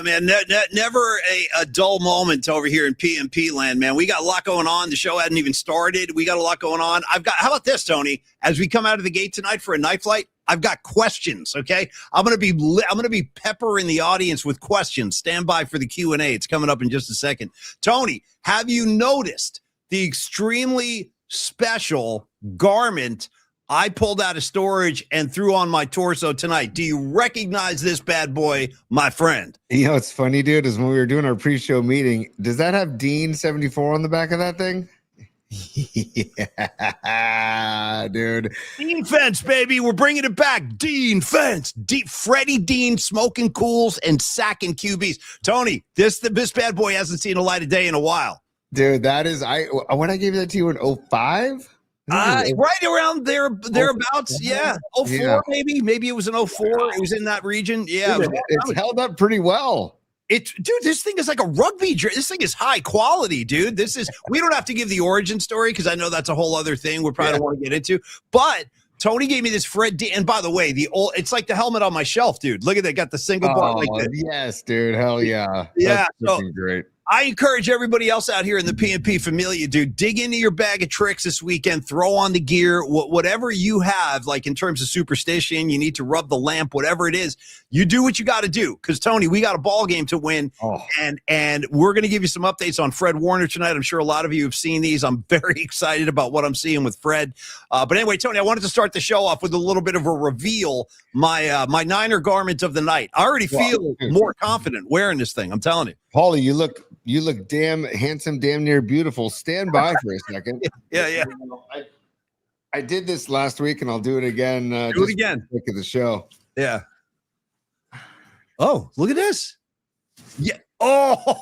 man. Never a dull moment over here in PMP land, man. We got a lot going on. The show hadn't even started. We got a lot going on. How about this, Tony? As we come out of the gate tonight for a night flight, I've got questions. Okay, I'm gonna be peppering the audience with questions. Stand by for the Q&A. It's coming up in just a second. Tony, have you noticed the extremely special garment I pulled out of storage and threw on my torso tonight? Do you recognize this bad boy, my friend? You know what's funny, dude, is when we were doing our pre-show meeting, does that have Dean 74 on the back of that thing? Yeah, dude. Dean Fence, baby. We're bringing it back. Dean Fence. Freddie Dean smoking cools and sacking QBs. Tony, this bad boy hasn't seen a light of day in a while. Dude, that is, when I gave that to you in 05? Right around thereabouts. Yeah. 04, yeah. Maybe it was an 04. It was in that region. Yeah. Dude, it's held up pretty well. Dude, this thing is like a rugby. This thing is high quality, dude. We don't have to give the origin story because I know that's a whole other thing we probably don't want to get into. But Tony gave me this Fred D. And by the way, it's like the helmet on my shelf, dude. Look at that. Got the single bar like that. Yes, dude. Hell yeah. Yeah. That's great. I encourage everybody else out here in the PNP Familia, dude, dig into your bag of tricks this weekend, throw on the gear, whatever you have, like in terms of superstition, you need to rub the lamp, whatever it is, you do what you got to do. Because, Tony, we got a ball game to win, and we're going to give you some updates on Fred Warner tonight. I'm sure a lot of you have seen these. I'm very excited about what I'm seeing with Fred. But anyway, Tony, I wanted to start the show off with a little bit of a reveal, my Niner garment of the night. I already feel more confident wearing this thing. I'm telling you. Paulie, you look damn handsome, damn near beautiful. Stand by for a second. Yeah. I did this last week, and I'll do it again. Do it again. Look at the show. Yeah. Oh, look at this. Yeah. Oh.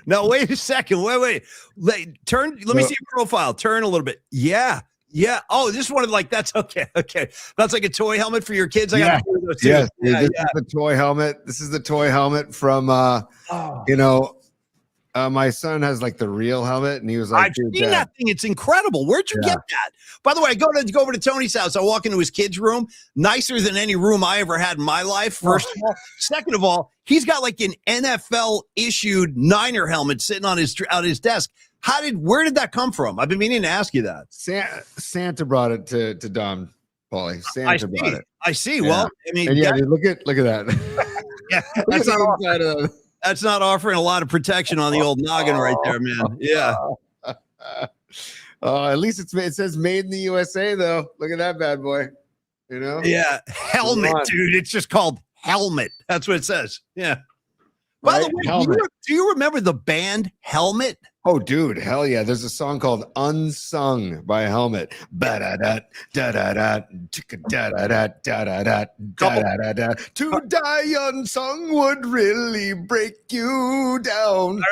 Now, wait a second. Wait. Let me see your profile. Turn a little bit. Yeah. Oh, this one that's okay. That's like a toy helmet for your kids. I got those too. Yes, this is the toy helmet. This is the toy helmet from my son has like the real helmet, and he was like, I've seen that thing. It's incredible. Where'd you get that? By the way, I go over to Tony's house. I walk into his kids' room, nicer than any room I ever had in my life. First of all, second of all, he's got like an NFL issued Niner helmet sitting on his desk. Where did that come from? I've been meaning to ask you that. Santa brought it to Don, Paulie. Santa brought it. I see. Yeah. Well, I mean, dude, look at that. Yeah, that's not offering a lot of protection on the old noggin right there, man. Yeah. At least it says made in the USA, though. Look at that bad boy. You know? Yeah. Helmet, dude. It's just called Helmet. That's what it says. Yeah. By the way, do you remember the band Helmet? Oh, dude, hell yeah. There's a song called Unsung by Helmet. Ba-da-da, da-da-da, da-da-da, da-da-da, da-da-da. To die unsung would really break you down.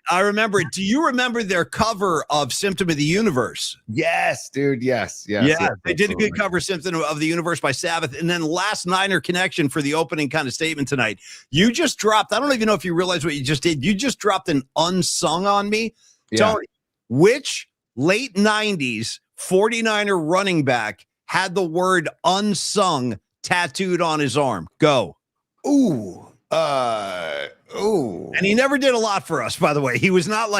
I remember it. Do you remember their cover of Symptom of the Universe? Yes, dude. Yes. Yeah, they did a good cover, Symptom of the Universe by Sabbath. And then last Niner connection for the opening kind of statement tonight. You just dropped, I don't even know if you realize what you just did. You just dropped an unsung on me. Yeah. Tony, which late 90s 49er running back had the word unsung tattooed on his arm? Go. Ooh. And he never did a lot for us, by the way. He was not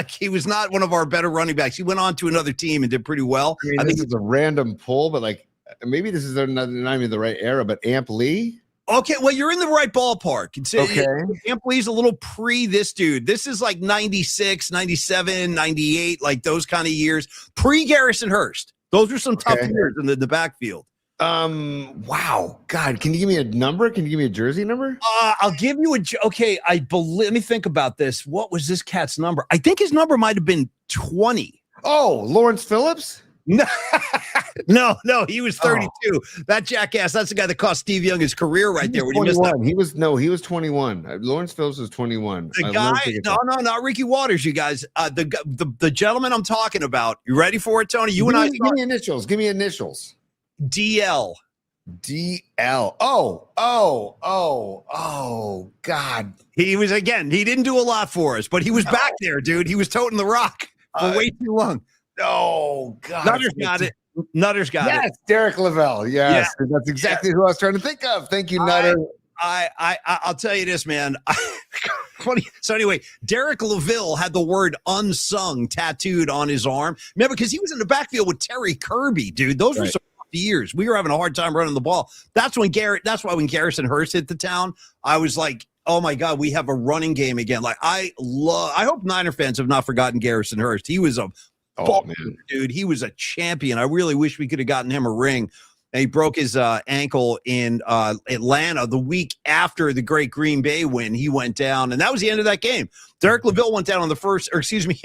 one of our better running backs. He went on to another team and did pretty well. I think it's a random pull, but like maybe this is not even the right era, but Amp Lee. Okay, well, you're in the right ballpark. Okay. Amp Lee's a little pre this dude. This is like 96, 97, 98, like those kind of years. Pre-Garrison Hurst. Those were some tough years in the backfield. Wow. God, can you give me a number? Can you give me a jersey number? I'll give you let me think about this. What was this cat's number? I think his number might have been 20. Oh, Lawrence Phillips? No, he was 32. That jackass, that's the guy that cost Steve Young his career right there. When he missed that. He was 21. Lawrence Phillips was 21. The guy, no, not Ricky Waters, you guys. The gentleman I'm talking about. You ready for it, Tony? Give me initials. Give me initials. DL. Oh, God. He didn't do a lot for us, but he was back there, dude. He was toting the rock for way too long. Oh, God. Nutter's got it. Yes, Derek Lavelle. Yes. Yeah. That's exactly who I was trying to think of. Thank you, Nutter. I'll tell you this, man. Funny. So anyway, Derek LaVille had the word unsung tattooed on his arm. Remember, because he was in the backfield with Terry Kirby, dude. Those were some rough years. We were having a hard time running the ball. That's why when Garrison Hurst hit the town, I was like, oh my God, we have a running game again. Like I hope Niner fans have not forgotten Garrison Hurst. He was a dude. He was a champion. I really wish we could have gotten him a ring. And he broke his ankle in Atlanta the week after the great Green Bay win. He went down, and that was the end of that game. Derek LaVille went down on the first, or excuse me,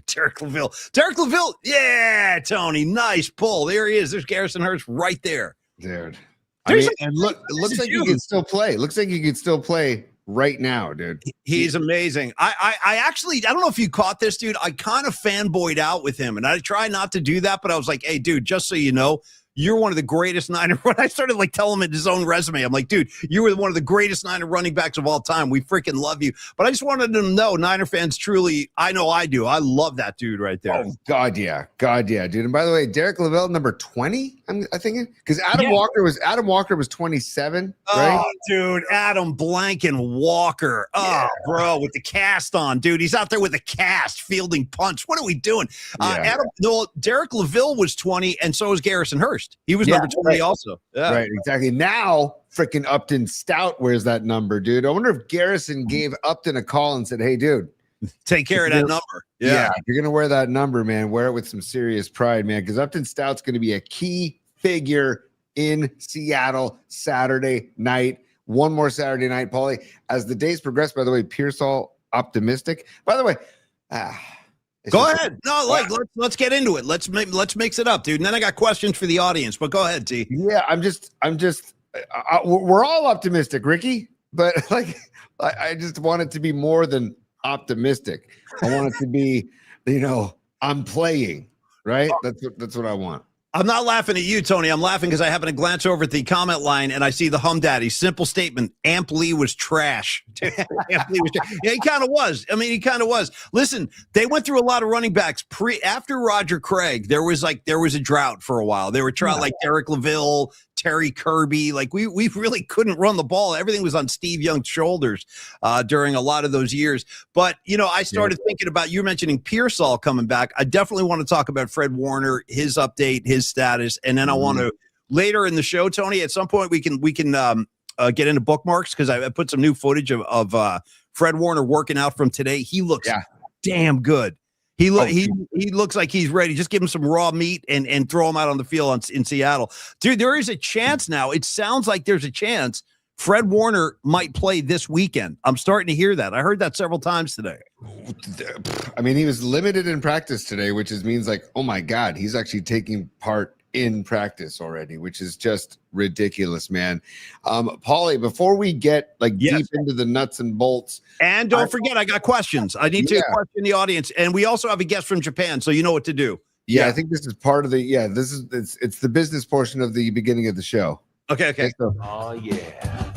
Derek LaVille. Yeah, Tony, nice pull. There he is. There's Garrison Hurst right there. Dude. And look, it looks like he can still play. Looks like he could still play right now, dude. He's amazing. I actually, I don't know if you caught this, dude. I kind of fanboyed out with him, and I try not to do that, but I was like, hey, dude, just so you know, you're one of the greatest Niner. When I started like telling him his own resume, I'm like, dude, you were one of the greatest Niner running backs of all time. We freaking love you. But I just wanted them to know, Niner fans truly, I know I do. I love that dude right there. Oh, God, yeah, dude. And by the way, Derek LaVille, number 20, I think, because Adam Walker was 27, right? Oh, dude, Adam Blanken Walker. Oh, bro, with the cast on, dude. He's out there with a cast fielding punts. What are we doing? Derek LaVille was 20, and so was Garrison Hurst. He was number 20 also. Yeah. Right, exactly. Now, freaking Upton Stout wears that number, dude. I wonder if Garrison gave Upton a call and said, hey, dude, take care of that number. Yeah, if you're going to wear that number, man, wear it with some serious pride, man, because Upton Stout's going to be a key figure in Seattle Saturday night. One more Saturday night, Paulie. As the days progress, by the way, Pearsall optimistic. By the way, go ahead. No, let's get into it. Let's mix it up, dude. And then I got questions for the audience, but go ahead, T. Yeah, we're all optimistic, Ricky, but like I just want it to be more than optimistic. I want it to be, I'm playing, right? That's what I want. I'm not laughing at you, Tony. I'm laughing because I happen to glance over at the comment line and I see the Hum Daddy. Simple statement. Amp Lee was trash. Amp Lee was trash. Yeah, he kind of was. I mean, he kind of was. Listen, they went through a lot of running backs after Roger Craig. There was a drought for a while. They were trying like Derek LaVille, Terry Kirby. Like we really couldn't run the ball. Everything was on Steve Young's shoulders during a lot of those years. But, I started thinking about, you mentioning Pearsall coming back. I definitely want to talk about Fred Warner, his update, his status. And then I want to later in the show, Tony, at some point we can get into bookmarks because I put some new footage of Fred Warner working out from today. He looks damn good. He looks like he's ready. Just give him some raw meat and throw him out on the field in Seattle. Dude, there is a chance now. It sounds like there's a chance Fred Warner might play this weekend. I'm starting to hear that. I heard that several times today. I mean, he was limited in practice today, which means like, oh my God, he's actually taking part in practice already, which is just ridiculous, man. Paulie, before we get deep into the nuts and bolts, and don't forget, I got questions. I need to question the audience, and we also have a guest from Japan, so you know what to do. I think this is part of the it's the business portion of the beginning of the show. Okay. So, oh yeah,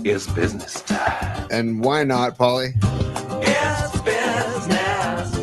it's business time. And why not, Paulie? It's business.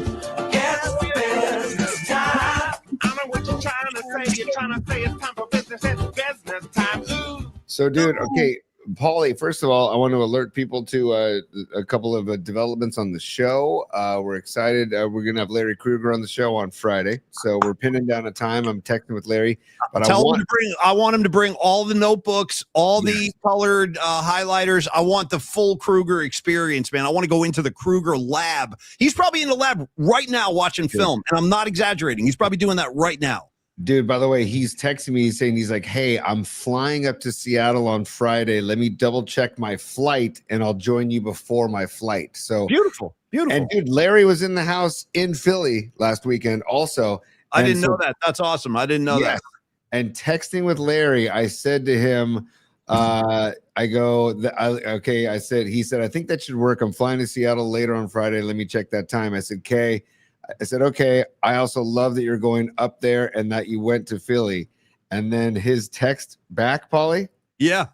It's business time. I know what you're trying to say. You're trying to say it's time for business. It's business time. Ooh. So, dude, okay, Paulie, first of all, I want to alert people to a couple of developments on the show. We're excited. We're going to have Larry Krueger on the show on Friday. So we're pinning down a time. I'm texting with Larry. But I want him to bring all the notebooks, all the colored highlighters. I want the full Krueger experience, man. I want to go into the Krueger lab. He's probably in the lab right now watching film, and I'm not exaggerating. He's probably doing that right now. Dude, by the way, he's texting me. He's like, hey, I'm flying up to Seattle on Friday. Let me double check my flight and I'll join you before my flight. So beautiful. And dude, Larry was in the house in Philly last weekend also. I didn't know that. That's awesome. I didn't know that. And texting with Larry, I said to him, he said, I think that should work. I'm flying to Seattle later on Friday. Let me check that time. I said, okay. I said, okay, I also love that you're going up there and that you went to Philly. And then his text back, Paulie. Yeah.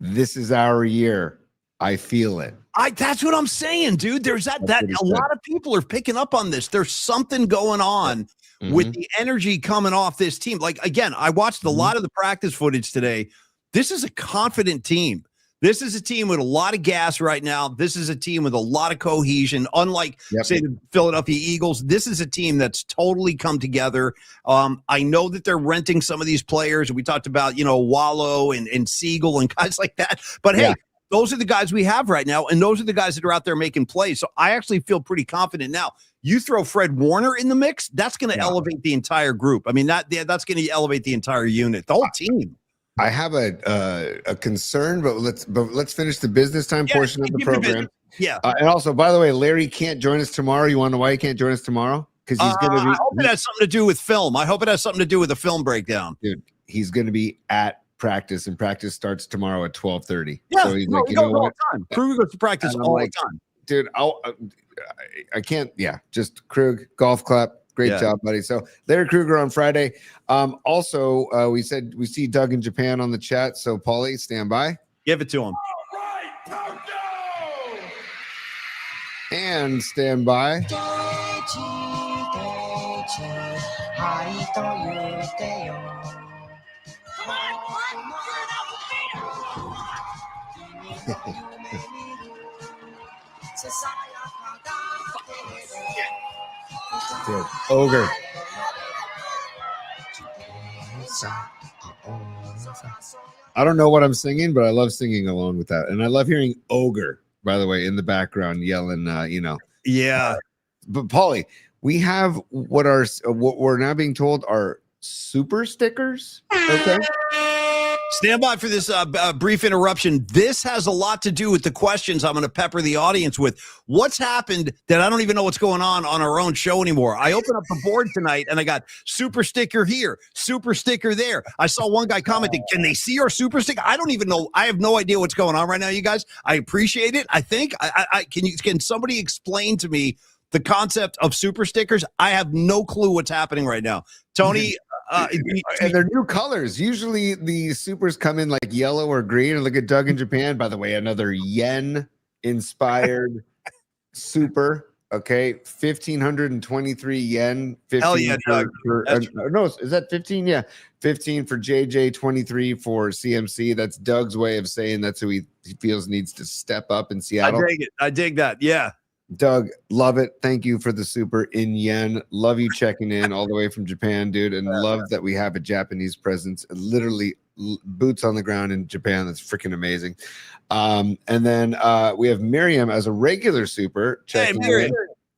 This is our year. I feel it. That's what I'm saying, dude. There's that a lot of people are picking up on this. There's something going on with the energy coming off this team. Like, again, I watched a lot of the practice footage today. This is a confident team. This is a team with a lot of gas right now. This is a team with a lot of cohesion. Unlike, say, the Philadelphia Eagles, this is a team that's totally come together. I know that they're renting some of these players. We talked about, Wallow and Siegel and guys like that. But, hey, those are the guys we have right now, and those are the guys that are out there making plays. So I actually feel pretty confident now. You throw Fred Warner in the mix, that's going to elevate the entire group. I mean, that's going to elevate the entire unit, the whole team. I have a concern, but let's finish the business time portion of the program. Yeah. And also, by the way, Larry can't join us tomorrow. You want to know why he can't join us tomorrow? Because he's going to be. I hope it has something to do with film. I hope it has something to do with a film breakdown. Dude, he's going to be at practice, and practice starts tomorrow at 12:30. Yeah, so he's like, you know what? Krug goes to practice all the time. Dude, I can't. Yeah, just Krug, golf clap. Great job, buddy. So Larry Kruger on Friday. Also, we said we see Doug in Japan on the chat. So Paulie, stand by. Give it to him. All right, Tokyo! And stand by. Dude, Ogre. I don't know what I'm singing, but I love singing along with that. And I love hearing Ogre, by the way, in the background yelling, Yeah. But Paulie, we have what we're now being told are super stickers. Okay. Stand by for this brief interruption. This has a lot to do with the questions I'm going to pepper the audience with. What's happened that I don't even know what's going on our own show anymore? I opened up the board tonight and I got super sticker here, super sticker there. I saw one guy commenting, can they see our super sticker? I don't even know. I have no idea what's going on right now, you guys. I appreciate it. I think can somebody explain to me the concept of super stickers? I have no clue what's happening right now. Tony, and they're new colors. Usually the supers come in like yellow or green. And look at Doug in Japan, by the way, another yen inspired super. Okay, 1,523 yen. 15 hell yeah, Doug. No, is that 15? Yeah, 15 for JJ, 23 for CMC. That's Doug's way of saying that's who he feels needs to step up in Seattle. I dig it. I dig that. Yeah. Doug, love it. Thank you for the super in yen. Love you checking in all the way from Japan, dude. And love that we have a Japanese presence, literally boots on the ground in Japan. That's freaking amazing. And then we have Miriam as a regular super. Hey, Miriam.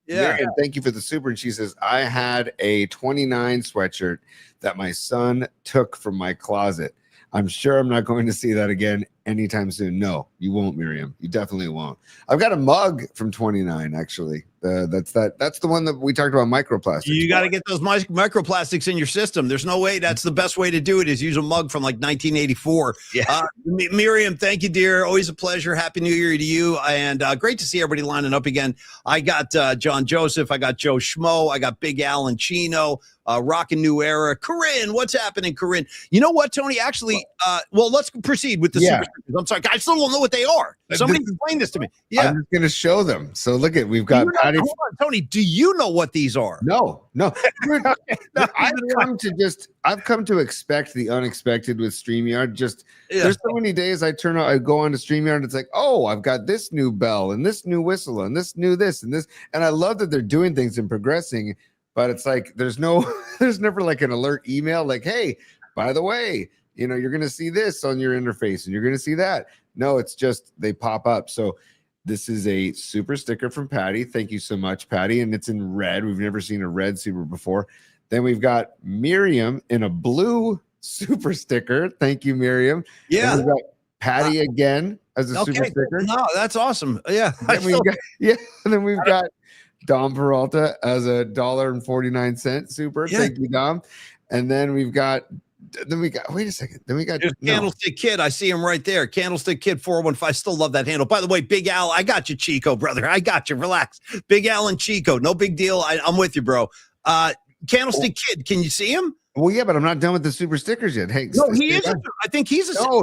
Yeah. Miriam, thank you for the super. And she says, I had a 29 sweatshirt that my son took from my closet. I'm sure I'm not going to see that again anytime soon. No, you won't, Miriam. You definitely won't. I've got a mug from 29, actually. That's the one that we talked about, microplastics. You got to get those microplastics in your system. There's no way. That's the best way to do it is use a mug from like 1984. Yeah. Miriam, thank you, dear. Always a pleasure. Happy New Year to you. And great to see everybody lining up again. I got John Joseph. I got Joe Schmo. I got Big Alan Chino. Rockin' New Era. Corinne, what's happening, Corinne? You know what, Tony? Actually, well, let's proceed with the super stickers. I'm sorry. I still don't know what they are. Somebody explain this to me. Yeah. I'm just going to show them. So look at, we've got Patty. Hold on, Tony, do you know what these are? No. I've come to expect the unexpected with StreamYard. There's so many days I go on to StreamYard and it's like, oh, I've got this new bell and this new whistle and this new this and this. And I love that they're doing things and progressing, but it's like, there's never like an alert email like, hey, by the way, you're going to see this on your interface and you're going to see that. No, it's just, they pop up. So this is a super sticker from Patty. Thank you so much, Patty. And it's in red. We've never seen a red super before. Then we've got Miriam in a blue super sticker. Thank you, Miriam. Yeah. And we've got Patty again as a super sticker. No, that's awesome. Yeah. And then we've got Dom Peralta as $1.49 super. Yeah. Thank you, Dom. And then we got wait a second. Then we got Candlestick Kid. I see him right there. Candlestick Kid 415. Still love that handle. By the way, Big Al, I got you, Chico, brother. I got you. Relax. Big Al and Chico. No big deal. I'm with you, bro. Candlestick Kid. Can you see him? Well, yeah, but I'm not done with the super stickers yet. Hey, no, he is. I think he's a no.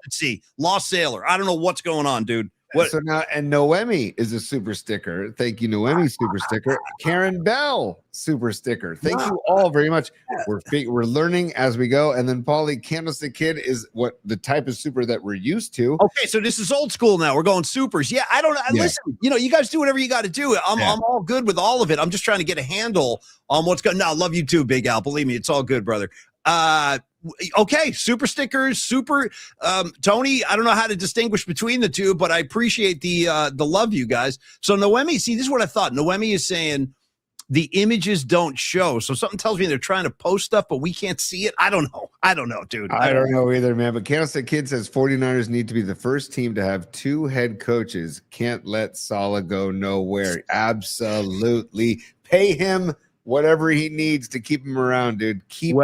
Let's see. Lost Sailor. I don't know what's going on, dude. What? So now, and Noemi is a super sticker. Thank you, Noemi, super sticker. Karen Bell, super sticker. Thank you all very much. We're learning as we go. And then Paulie, Candlestick Kid is what the type of super that we're used to. Okay, so this is old school now. We're going supers. Yeah, I don't know. Yeah. Listen, you guys do whatever you got to do. I'm all good with all of it. I'm just trying to get a handle on what's going. No, I love you too, Big Al. Believe me, it's all good, brother. Okay, super stickers, super Tony. I don't know how to distinguish between the two, but I appreciate the love, you guys. So Noemi, see, this is what I thought. Noemi is saying the images don't show. So something tells me they're trying to post stuff, but we can't see it. I don't know, dude. I don't know either, man. But Candlestick Kid says 49ers need to be the first team to have 2 head coaches. Can't let Saleh go nowhere. Absolutely. Pay him whatever he needs to keep him around, dude. Keep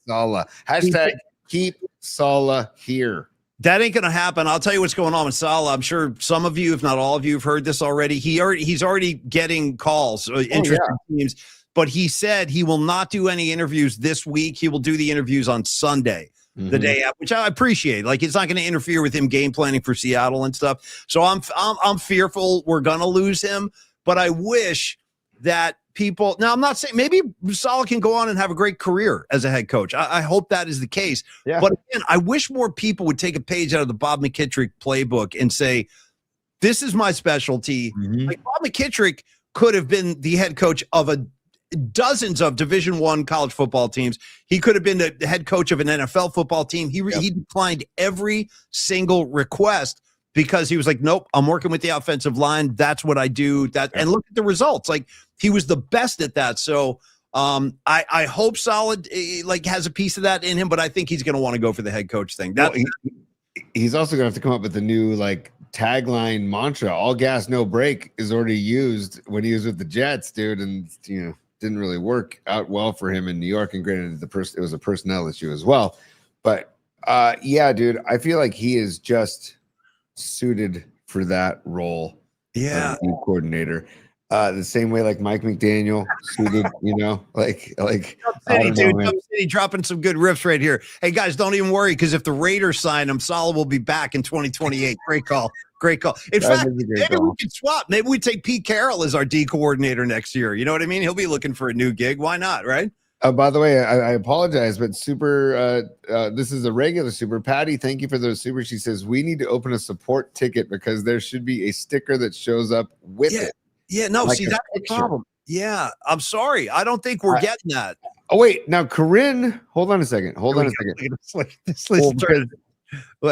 Saleh. Hashtag keep Saleh here. That ain't going to happen. I'll tell you what's going on with Saleh. I'm sure some of you, if not all of you, have heard this already. He's already getting calls, interested teams, but he said he will not do any interviews this week. He will do the interviews on Sunday, the day after, which I appreciate. Like, it's not going to interfere with him game planning for Seattle and stuff. So I'm fearful we're going to lose him, but I wish that people. Now, I'm not saying maybe Saleh can go on and have a great career as a head coach. I hope that is the case. Yeah. But again, I wish more people would take a page out of the Bob McKittrick playbook and say, this is my specialty. Like, Bob McKittrick could have been the head coach of dozens of Division I college football teams. He could have been the head coach of an NFL football team. He declined every single request because he was like, nope, I'm working with the offensive line. That's what I do. And look at the results. Like, he was the best at that. So I hope Saleh has a piece of that in him, but I think he's going to want to go for the head coach thing. He's also going to have to come up with a new tagline mantra. All gas, no brake is already used when he was with the Jets, dude, and didn't really work out well for him in New York. And granted, it was a personnel issue as well. But yeah, dude, I feel like he is just suited for that role. Yeah, coordinator. The same way Mike McDaniel suited, City dropping some good riffs right here. Hey guys, don't even worry, because if the Raiders sign him, Saleh will be back in 2028. Great call. In fact, maybe we could swap. Maybe we take Pete Carroll as our D coordinator next year. You know what I mean? He'll be looking for a new gig. Why not? Right? By the way, I apologize, but this is a regular super. Patty, thank you for those super. She says we need to open a support ticket because there should be a sticker that shows up with it. Yeah, no, see, that's the problem. Yeah, I'm sorry. I don't think we're getting that. Oh, wait. Now, Corinne, hold on a second.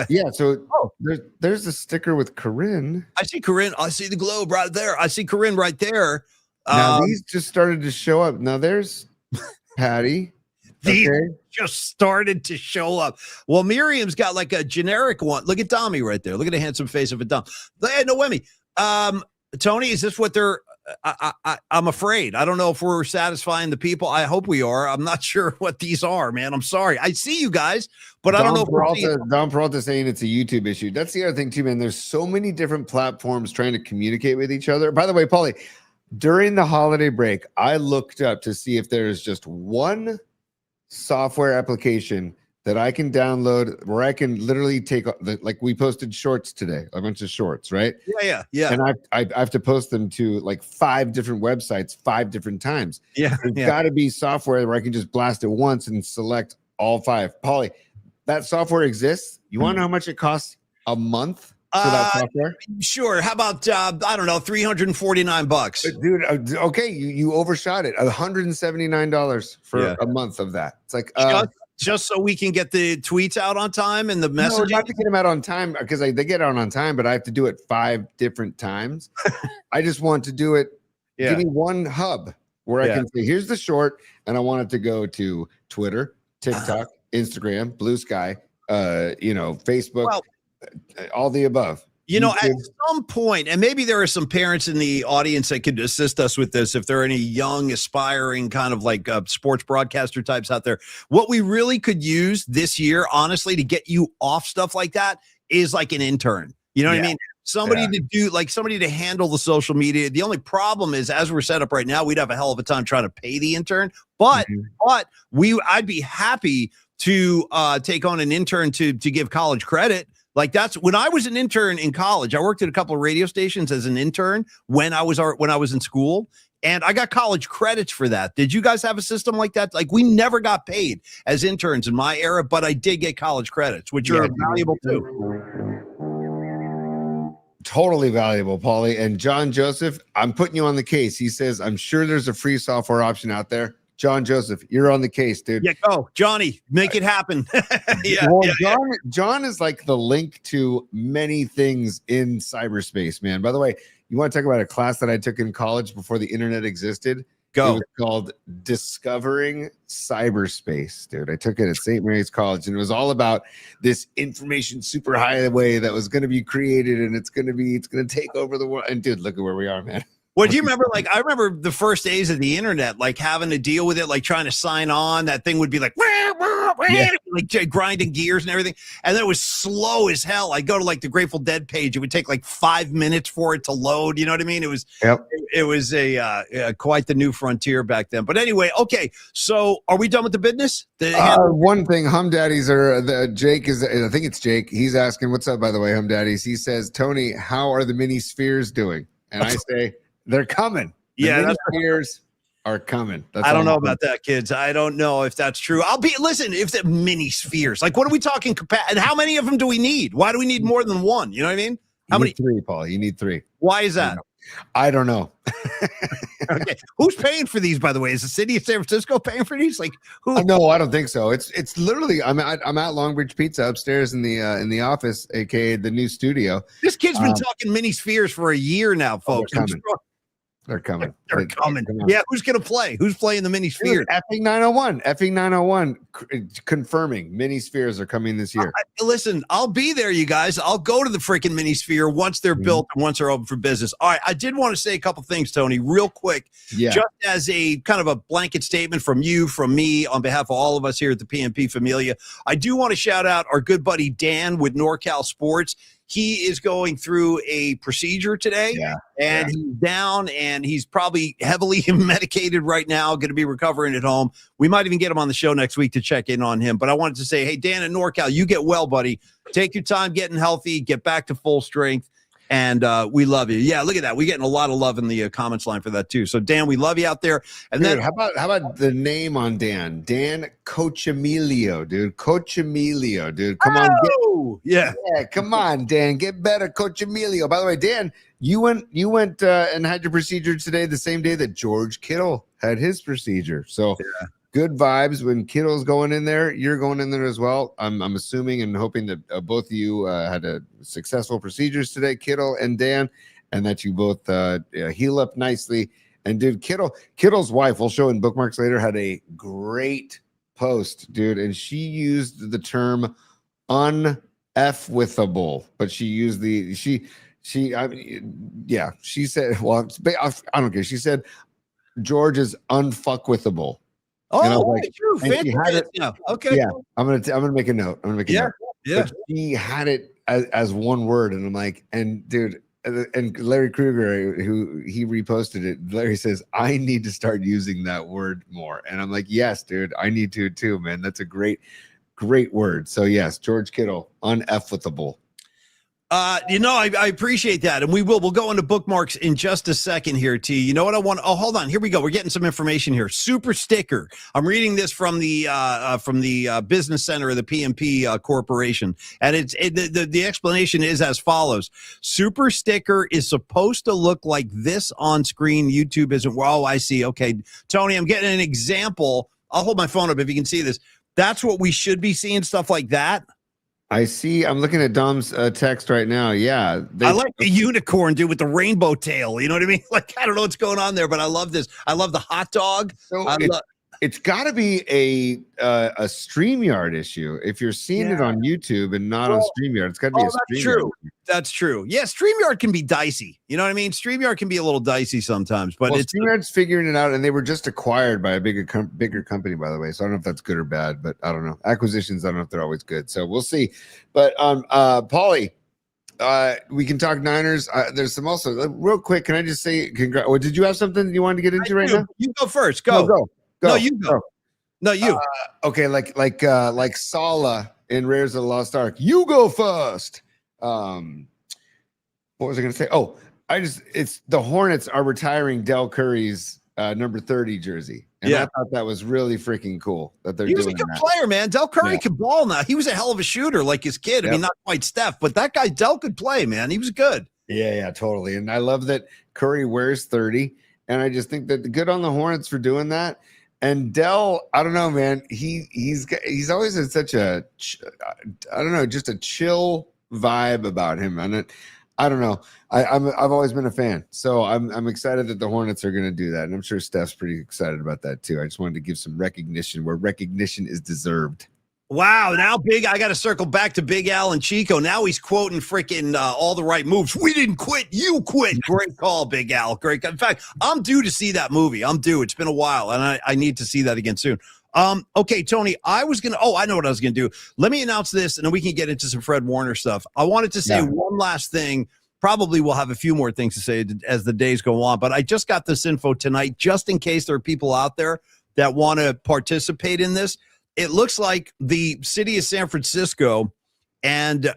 Yeah, so there's a sticker with Corinne. I see Corinne. I see the globe right there. I see Corinne right there. Now, these just started to show up. Now, there's Patty. These just started to show up. Well, Miriam's got a generic one. Look at Dami right there. Look at the handsome face of a Dom. Hey, Noemi. Tony, is this what they're I'm afraid. I don't know if we're satisfying the people. I hope we are. I'm not sure what these are, man. I'm sorry. I see you guys, but I don't know. Don Peralta saying it's a YouTube issue. That's the other thing too, man. There's so many different platforms trying to communicate with each other. By the way, Paulie, during the holiday break, I looked up to see if there's just one software application that I can download where I can literally take we posted shorts today, a bunch of shorts, right? Yeah. And I have to post them to 5 different websites 5 different times. Yeah. There's got to be software where I can just blast it once and select all 5. Paulie, that software exists. You want to know how much it costs a month for that software? Sure. How about I don't know, $349, dude? Okay, you overshot it. $179 for a month of that. It's just so we can get the tweets out on time and the message. No, not to get them out on time because they get out on time, but I have to do it 5 different times. I just want to do it. Yeah. Give me one hub where I can say, here's the short, and I want it to go to Twitter, TikTok, Instagram, Blue Sky, Facebook, all the above. At some point, and maybe there are some parents in the audience that could assist us with this if there are any young, aspiring kind of sports broadcaster types out there. What we really could use this year, honestly, to get you off stuff like that is an intern. You know what I mean? Somebody to do somebody to handle the social media. The only problem is, as we're set up right now, we'd have a hell of a time trying to pay the intern. But I'd be happy to take on an intern to give college credit. Like that's when I was an intern in college. I worked at a couple of radio stations as an intern when I was in school, and I got college credits for that. Did you guys have a system like that? Like we never got paid as interns in my era, but I did get college credits, which are valuable too. Totally valuable, Paulie. And John Joseph, I'm putting you on the case. He says, I'm sure there's a free software option out there. John Joseph, you're on the case, dude. Yeah, go, Johnny, make it happen. John is like the link to many things in cyberspace, man. By the way, you want to talk about a class that I took in college before the internet existed? Go. It was called Discovering Cyberspace, dude. I took it at St. Mary's College, and it was all about this information superhighway that was going to be created, and it's going to take over the world. And dude, look at where we are, man. Well, do you remember, like, I remember the first days of the internet, like having to deal with it, like trying to sign on. That thing would be like, like grinding gears and everything. And then it was slow as hell. I'd go to like the Grateful Dead page. It would take like 5 minutes for it to load. You know what I mean? It was, it was quite the new frontier back then. But anyway, okay. So are we done with the business? One thing, Hum Daddies Jake is, I think it's Jake. He's asking, what's up, by the way, Hum Daddies? He says, Tony, how are the mini spheres doing? And I say, they're coming. The spheres are coming. I don't know about that, kids. I don't know if that's true. Listen, if the mini spheres, like what are we talking? And how many of them do we need? Why do we need more than one? You know what I mean? How many? Three, Paul. You need three. Why is that? I don't know. Okay. Who's paying for these, by the way? Is the city of San Francisco paying for these? Like who? No, I don't think so. It's literally I'm at Longbridge Pizza upstairs in the office, aka the new studio. This kid's been talking mini spheres for a year now, folks. They're coming. They're coming. Yeah, who's going to play? Who's playing the mini sphere? Effing 901 confirming mini spheres are coming this year. Listen, I'll be there, you guys. I'll go to the freaking mini sphere once they're built and once they're open for business. All right, I did want to say a couple things, Tony, real quick. Yeah. Just as a kind of a blanket statement from you, from me, on behalf of all of us here at the PNP Familia, I do want to shout out our good buddy Dan with NorCal Sports. He is going through a procedure today, and he's down, and he's probably heavily medicated right now, going to be recovering at home. We might even get him on the show next week to check in on him. But I wanted to say, hey, Dan in NorCal, you get well, buddy. Take your time getting healthy, get back to full strength, and we love you. Yeah, look at that. We're getting a lot of love in the comments line for that, too. So, Dan, we love you out there. And dude, then how about the name on Dan? Dan Cochemilio, dude. Cochemilio, dude. Come on. Yeah, come on, Dan. Get better, Cochemilio. By the way, Dan, you went and had your procedure today, the same day that George Kittle had his procedure. So good vibes when Kittle's going in there. You're going in there as well. I'm assuming and hoping that both of you had a successful procedures today, Kittle and Dan, and that you both heal up nicely. And dude, Kittle's wife, we'll show in bookmarks later, had a great post, dude, and she used the term uneffwithable, but she used she said, well, I don't care. She said George is unfuckwithable. Oh, and I was like, true. Okay. Yeah, I'm gonna make a note. Yeah. But she had it as one word, and I'm like, and dude, and Larry Kruger, who he reposted it, Larry says, I need to start using that word more, and I'm like, yes, dude, I need to too, man. That's a great word. So yes, George Kittle, uneffwithable. I appreciate that. And we'll go into bookmarks in just a second here, T. You know what I want? Oh, hold on. Here we go. We're getting some information here. Super sticker. I'm reading this from the business center of the PNP Corporation. And the explanation is as follows. Super sticker is supposed to look like this on screen. YouTube isn't. Oh, I see. Okay. Tony, I'm getting an example. I'll hold my phone up if you can see this. That's what we should be seeing, stuff like that. I see. I'm looking at Dom's text right now. Yeah. I like the unicorn, dude, with the rainbow tail. You know what I mean? Like, I don't know what's going on there, but I love this. I love the hot dog. So it's got to be a StreamYard issue. If you're seeing it on YouTube and not on StreamYard, it's got to be a StreamYard. True. That's true. Yeah, StreamYard can be dicey. You know what I mean? StreamYard can be a little dicey sometimes, but StreamYard's figuring it out, and they were just acquired by a bigger company, by the way. So I don't know if that's good or bad, but I don't know. Acquisitions, I don't know if they're always good. So we'll see. But Paulie, we can talk Niners. There's some also real quick. Can I just say congrats? Did you have something you wanted to get into right now? You go first. Go. No, you go. No, you. Okay, like Sala in Raiders of the Lost Ark. You go first. What was I going to say? Oh, it's the Hornets are retiring Del Curry's number 30 jersey. And I thought that was really freaking cool that they're doing that. He was a good player, man. Del Curry could ball now. He was a hell of a shooter like his kid. I mean, not quite Steph, but that guy Del could play, man. He was good. Yeah, totally. And I love that Curry wears 30. And I just think that good on the Hornets for doing that. And Dell, I don't know, man. He's always had such a, I don't know, just a chill vibe about him. And I don't know. I've always been a fan, so I'm excited that the Hornets are going to do that, and I'm sure Steph's pretty excited about that too. I just wanted to give some recognition where recognition is deserved. Wow, now I got to circle back to Big Al and Chico. Now he's quoting freaking all the right moves. We didn't quit, you quit. Great call, Big Al. Great. In fact, I'm due to see that movie. I'm due. It's been a while, and I need to see that again soon. Okay, Tony, I know what I was going to do. Let me announce this, and then we can get into some Fred Warner stuff. I wanted to say one last thing. Probably we'll have a few more things to say as the days go on, but I just got this info tonight, just in case there are people out there that want to participate in this. It looks like the city of San Francisco and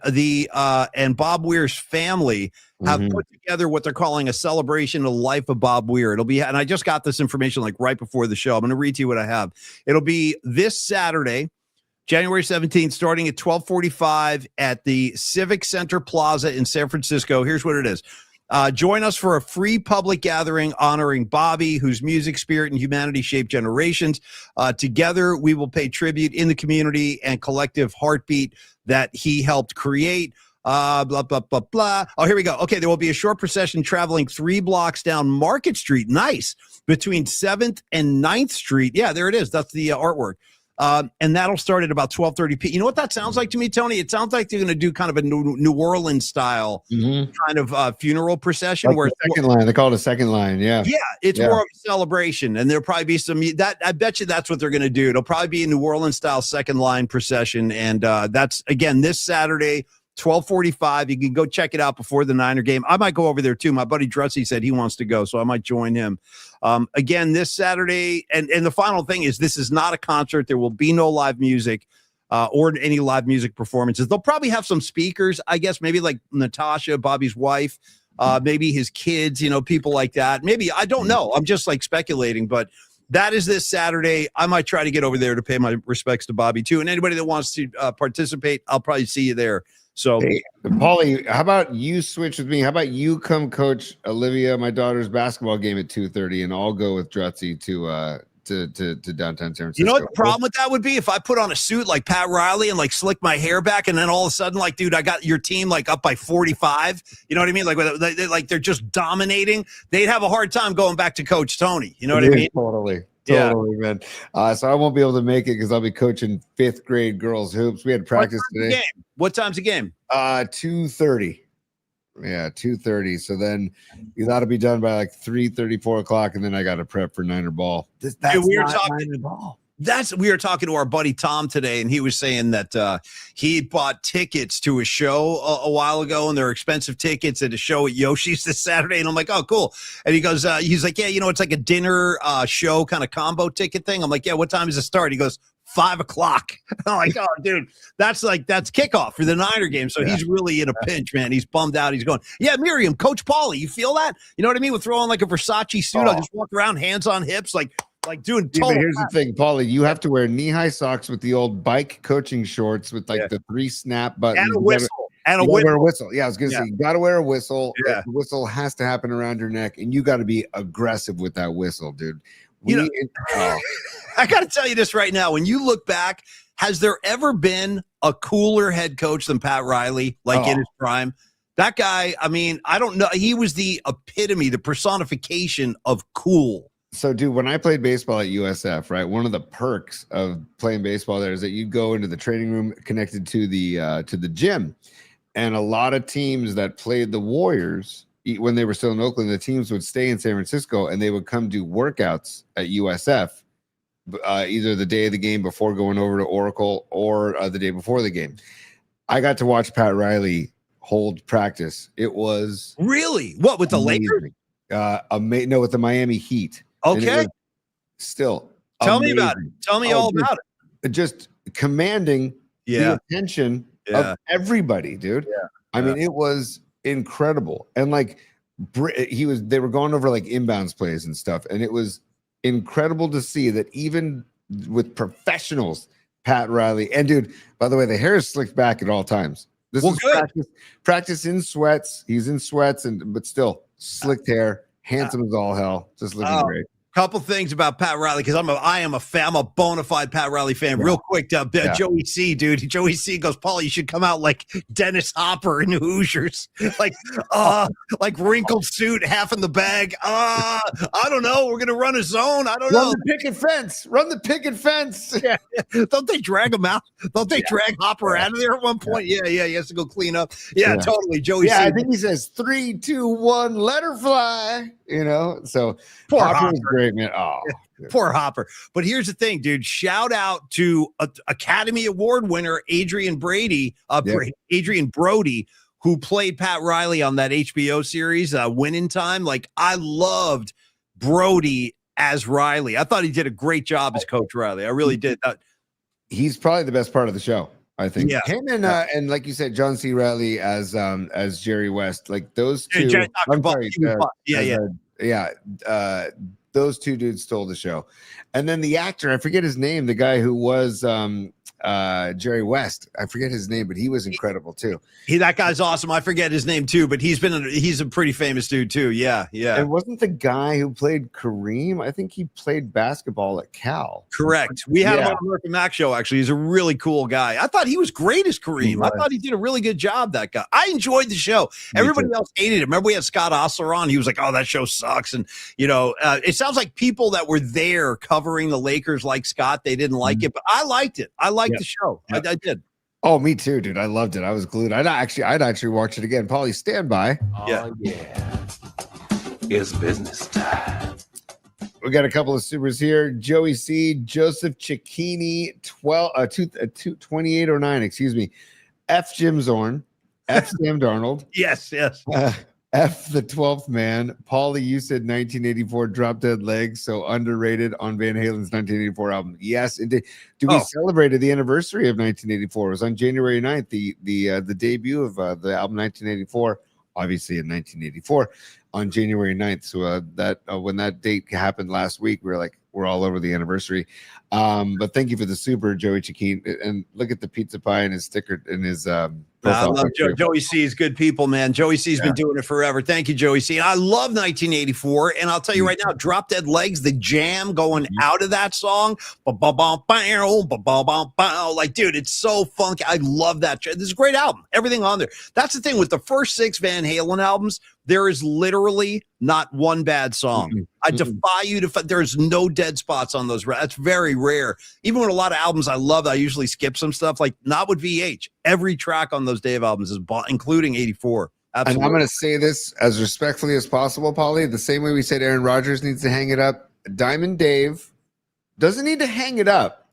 Bob Weir's family have put together what they're calling a celebration of the life of Bob Weir. It'll be, and I just got this information like right before the show. I'm going to read to you what I have. It'll be this Saturday, January 17th, starting at 12:45 at the Civic Center Plaza in San Francisco. Here's what it is. Join us for a free public gathering honoring Bobby, whose music, spirit, and humanity shaped generations. Together, we will pay tribute in the community and collective heartbeat that he helped create. Blah, blah, blah, blah. Oh, here we go. Okay, there will be a short procession traveling 3 blocks down Market Street. Nice. Between 7th and 9th Street. Yeah, there it is. That's the artwork. And that'll start at about 12:30 p.m. You know what that sounds like to me, Tony? It sounds like they're going to do kind of a New Orleans style kind of funeral procession. Like where the second line. They call it a second line. Yeah. Yeah. It's more of a celebration. And there'll probably be I bet you that's what they're going to do. It'll probably be a New Orleans style second line procession. And that's, again, this Saturday, 12:45. You can go check it out before the Niner game. I might go over there too. My buddy Dressy said he wants to go, so I might join him. Again, this Saturday, and the final thing is this is not a concert. There will be no live music or any live music performances. They'll probably have some speakers, I guess, maybe like Natasha, Bobby's wife, maybe his kids, people like that. Maybe, I don't know. I'm just like speculating, but that is this Saturday. I might try to get over there to pay my respects to Bobby too. And anybody that wants to participate, I'll probably see you there. So, hey, Paulie, how about you switch with me? How about you come coach Olivia, my daughter's basketball game at 2:30, and I'll go with Drutzy to downtown San Francisco. You know what the problem with that would be? If I put on a suit like Pat Riley and like slick my hair back, and then all of a sudden, like, dude, I got your team like up by 45. You know what I mean? Like they're just dominating. They'd have a hard time going back to Coach Tony. You know what I mean? Totally. Yeah. Man. So I won't be able to make it because I'll be coaching 5th grade girls hoops. We had practice today. What time's the game? 2:30. Yeah, 2:30. So then you got to be done by like 3:30, 4 o'clock, and then I got to prep for Niner ball. We were talking to our buddy Tom today, and he was saying that he bought tickets to a show a while ago, and they're expensive tickets at a show at Yoshi's this Saturday. And I'm like, oh, cool. And he goes, he's like, yeah, it's like a dinner show kind of combo ticket thing. I'm like, yeah, what time does it start? He goes, 5 o'clock. I'm like, oh, dude, that's kickoff for the Niner game. So he's really in a pinch, man. He's bummed out. He's going, yeah, Miriam, Coach Paulie, you feel that? You know what I mean? We'll throw on like a Versace suit. I'll just walk around, hands on hips, like doing total. But here's the thing, Paulie, you have to wear knee-high socks with the old bike coaching shorts with like the 3 snap buttons. And a whistle. Wear a whistle. Yeah, I was going to say, you got to wear a whistle. Yeah. The whistle has to happen around your neck, and you got to be aggressive with that whistle, dude. I got to tell you this right now. When you look back, has there ever been a cooler head coach than Pat Riley, in his prime? That guy, I mean, I don't know. He was the epitome, the personification of cool. So, dude, when I played baseball at USF, right, one of the perks of playing baseball there is that you go into the training room connected to the gym. And a lot of teams that played the Warriors, when they were still in Oakland, the teams would stay in San Francisco and they would come do workouts at USF, either the day of the game before going over to Oracle or the day before the game. I got to watch Pat Riley hold practice. It was really what with the Lakers? No, with the Miami Heat. Okay, still tell me about it. Tell me all about it. Just commanding the attention of everybody, dude. Yeah. I mean, it was incredible. And like they were going over like inbounds plays and stuff. And it was incredible to see that even with professionals, Pat Riley, and dude, by the way, the hair is slicked back at all times. This is practice in sweats. He's in sweats, but still slicked hair, handsome as all hell, just looking great. Couple things about Pat Riley, because I am a bona fide Pat Riley fan. Real quick, Joey C, dude. Joey C goes, Paul, you should come out like Dennis Hopper in Hoosiers, like wrinkled suit, half in the bag. I don't know. We're gonna run a zone. I don't know. Run the picket fence. Yeah. Don't they drag him out? Don't they drag Hopper out of there at one point? Yeah. He has to go clean up. Yeah. Totally. Joey C. I think he says 3, 2, 1, let her fly. So poor Hopper Hopper was great, man. Oh, poor Hopper. But here's the thing, dude. Shout out to Academy Award winner Adrian Brody, who played Pat Riley on that HBO series, Winning Time. Like, I loved Brody as Riley. I thought he did a great job as Coach Riley. I really did. He's probably the best part of the show, I think. Yeah. Him and like you said, John C. Reilly as Jerry West. Like those two. Those two dudes stole the show. And then the actor, I forget his name, the guy who was Jerry West. I forget his name, but he was incredible too. That guy's awesome. I forget his name too, but he's a pretty famous dude too. Yeah. And wasn't the guy who played Kareem? I think he played basketball at Cal. Correct. We had him on the American Mac show. Actually, he's a really cool guy. I thought he was great as Kareem. I thought he did a really good job. That guy. I enjoyed the show. Everybody else hated it. Remember, we had Scott Ostler on. He was like, "Oh, that show sucks." And it sounds like people that were there covering the Lakers like Scott, they didn't like it, but I liked it. I liked the show. I did. Oh, me too, dude. I loved it. I was glued. I'd actually watch it again. Paulie, stand by. Yeah. It's business time. We got a couple of supers here. Joey C, Joseph Cicchini, 2809, excuse me. F Jim Zorn, F Sam Darnold. Yes. F the 12th man. Paulie, you said 1984 Drop Dead Legs, so underrated on Van Halen's 1984 album. Yes, indeed. We celebrated the anniversary of 1984. It was on January 9th, the debut of the album 1984, obviously in 1984 on January 9th. So that when that date happened last week, we were like, we're all over the anniversary. But thank you for the super, Joey Chiquin. And look at the pizza pie and his sticker and his I love Joey C is good people, man. Joey C's been doing it forever. Thank you, Joey C. And I love 1984. And I'll tell you right now, Drop Dead Legs, the jam going out of that song. Like, dude, it's so funky. I love that. This is a great album. Everything on there. That's the thing with the first 6 Van Halen albums. There is literally not one bad song. I defy you to. There's no dead spots on those. That's very rare. Even with a lot of albums I love, I usually skip some stuff. Like not with VH. Every track on those Dave albums is including 84. Absolutely. And I'm going to say this as respectfully as possible, Paulie. The same way we said Aaron Rodgers needs to hang it up. Diamond Dave doesn't need to hang it up.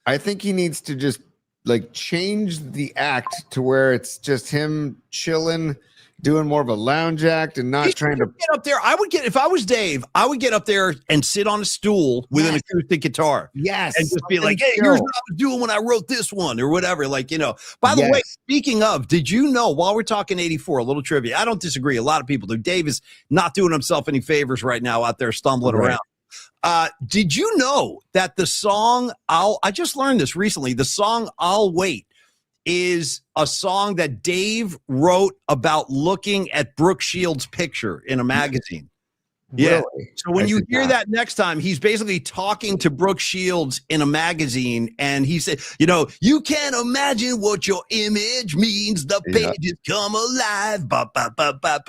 I think he needs to just like change the act to where it's just him chilling, doing more of a lounge act and not trying to get up there. If I was Dave, I would get up there and sit on a stool with an acoustic guitar. Yes. And just be like, hey, here's what I was doing when I wrote this one or whatever. Like, by the way, speaking of, did you know, while we're talking 84, a little trivia, I don't disagree. A lot of people do. Dave is not doing himself any favors right now out there stumbling around. Did you know that the song, I just learned this recently, the song I'll Wait is a song that Dave wrote about looking at Brooke Shields' picture in a magazine. Yeah. Really? So when you hear that next time, he's basically talking to Brooke Shields in a magazine. And he said, you can't imagine what your image means. The pages come alive.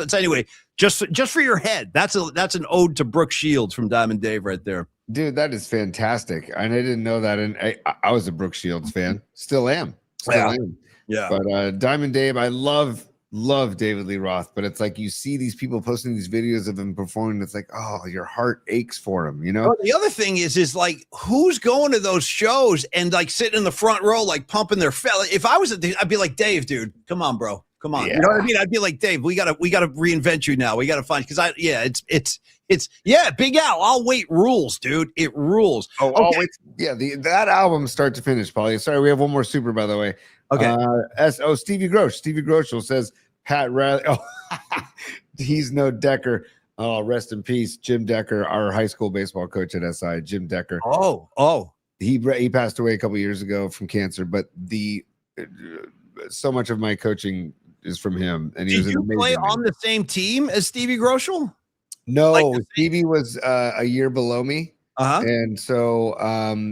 So anyway, just for your head, that's an ode to Brooke Shields from Diamond Dave right there. Dude, that is fantastic. And I didn't know that. And I was a Brooke Shields fan. Still am. Yeah. But Diamond Dave, I love David Lee Roth, but it's like you see these people posting these videos of him performing. It's like, oh, your heart aches for him, Well, the other thing is like, who's going to those shows and like sitting in the front row, like pumping their fella? If I was I'd be like, Dave, dude, come on, bro. Come on. Yeah. You know what I mean? I'd be like, Dave, we gotta reinvent you now. We gotta find, it's Big Al. I'll Wait rules, dude. It rules. Oh, okay. I'll Wait. Yeah, that album start to finish, Paulie. Sorry, we have one more super, by the way. Okay. Stevie Grosh. Stevie Grosh says Pat Riley. Oh, he's no Decker. Oh, rest in peace, Jim Decker, our high school baseball coach at SI. Jim Decker. Oh. He passed away a couple years ago from cancer, but so much of my coaching is from him. And he Did was you amazing play man. on the same team as Stevie Groschel? No, Stevie was a year below me. And so,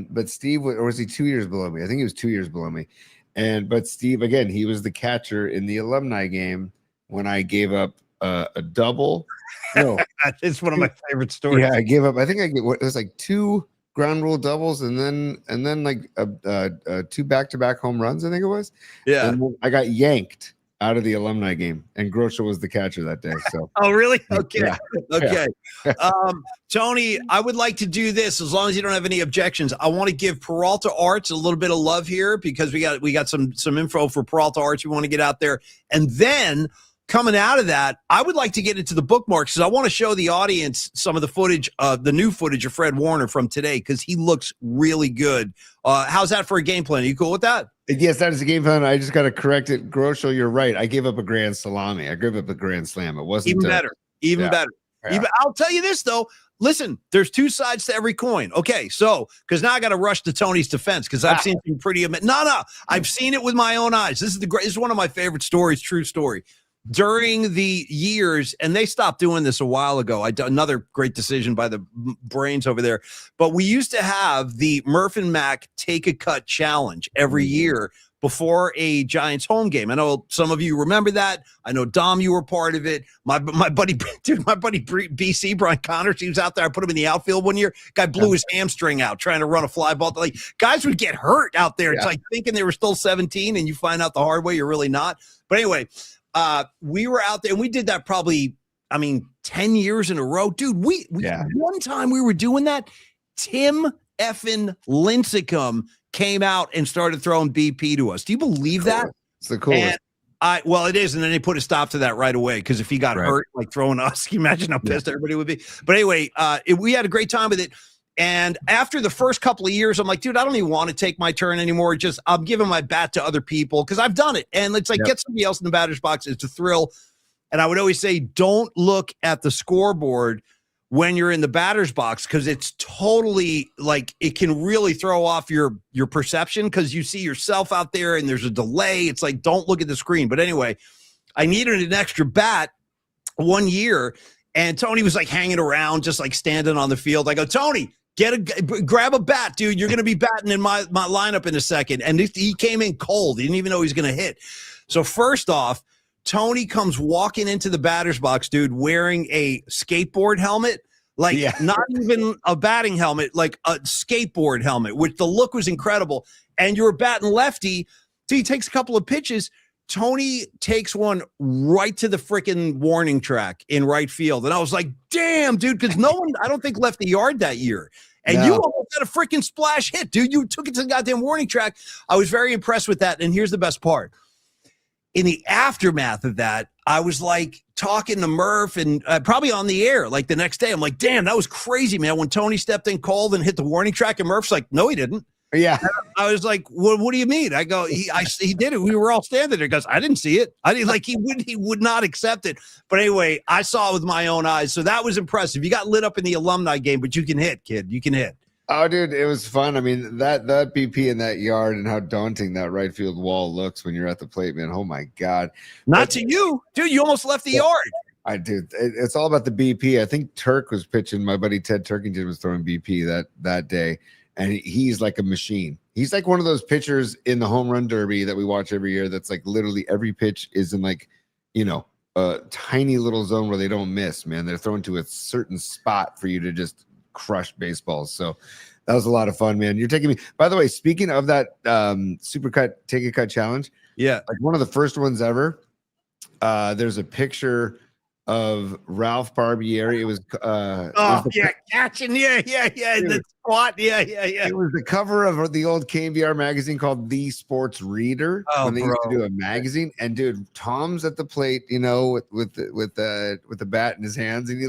but Steve, or was he 2 years below me? I think he was 2 years below me. But Steve, again, he was the catcher in the alumni game when I gave up a double. No, it's one of my favorite stories. Yeah, I gave up. I think it was like 2 ground rule doubles and then like 2 back-to-back home runs. I think it was. Yeah, and then I got yanked out of the alumni game, and Groschel was the catcher that day. So. Oh, really? Okay. Yeah. Okay. Tony, I would like to do this as long as you don't have any objections. I want to give Peralta Arts a little bit of love here because we got some info for Peralta Arts we want to get out there. And then coming out of that, I would like to get into the bookmarks because I want to show the audience some of the footage, the new footage of Fred Warner from today because he looks really good. How's that for a game plan? Are you cool with that? Yes, that is a game plan. I just got to correct it. Groschel, you're right. I gave up a grand salami. I gave up a grand slam. It wasn't even better. Even yeah. better. Yeah. I'll tell you this, though. Listen, there's 2 sides to every coin. Okay, so because now I got to rush to Tony's defense because I've seen some pretty. No, I've seen it with my own eyes. This is one of my favorite stories. True story. During the years, and they stopped doing this a while ago. Another great decision by the brains over there. But we used to have the Murph and Mac Take a Cut Challenge every year before a Giants home game. I know some of you remember that. I know, Dom, you were part of it. My buddy BC, Brian Connors, he was out there. I put him in the outfield one year. Guy blew his hamstring out trying to run a fly ball. Like, guys would get hurt out there. It's like thinking they were still 17, and you find out the hard way you're really not. But anyway, we were out there, and we did that probably, 10 years in a row. Dude, we one time we were doing that, Tim effing Lincecum came out and started throwing BP to us. Do you believe that? It's the coolest. Well, it is, and then they put a stop to that right away because if he got hurt, like throwing us, can you imagine how pissed everybody would be? But anyway, we had a great time with it. And after the first couple of years, I'm like, dude, I don't even want to take my turn anymore. I'm giving my bat to other people because I've done it. And it's like, get somebody else in the batter's box. It's a thrill. And I would always say, don't look at the scoreboard when you're in the batter's box because it's totally like it can really throw off your perception because you see yourself out there and there's a delay. It's like, don't look at the screen. But anyway, I needed an extra bat one year, and Tony was like hanging around, just like standing on the field. I go, Tony, grab a bat, dude. You're going to be batting in my lineup in a second. And he came in cold. He didn't even know he was going to hit. So first off, Tony comes walking into the batter's box, dude, wearing a skateboard helmet, like not even a batting helmet, like a skateboard helmet, which the look was incredible. And you're batting lefty. So he takes a couple of pitches. Tony takes one right to the freaking warning track in right field. And I was like, damn, dude, because no one, I don't think, left the yard that year. And you almost had a freaking splash hit, dude. You took it to the goddamn warning track. I was very impressed with that. And here's the best part. In the aftermath of that, I was like talking to Murph and probably on the air like the next day. I'm like, damn, that was crazy, man. When Tony stepped in cold and hit the warning track, and Murph's like, no, he didn't. Yeah. I was like, what do you mean? I go, he did it. We were all standing there. He goes, I didn't see it. I didn't he would not accept it. But anyway, I saw it with my own eyes. So that was impressive. You got lit up in the alumni game, but you can hit, kid. You can hit. Oh, dude, it was fun. I mean, that BP in that yard and how daunting that right field wall looks when you're at the plate, man. Oh my God. Not to you, dude. You almost left the yard. I did. It's all about the BP. I think Turk was pitching. My buddy Ted Turkington was throwing BP that day. And he's like a machine. He's like one of those pitchers in the home run derby that we watch every year. That's like literally every pitch is in like, a tiny little zone where they don't miss, man. They're thrown to a certain spot for you to just crush baseballs. So that was a lot of fun, man. You're taking me, by the way, speaking of that Supercut Take a Cut challenge. Yeah. Like one of the first ones ever. There's a picture of Ralph Barbieri. It was catching. Yeah. The squat. Yeah. It was the cover of the old KBR magazine called The Sports Reader when they used to do a magazine. And dude, Tom's at the plate, with the bat in his hands, and he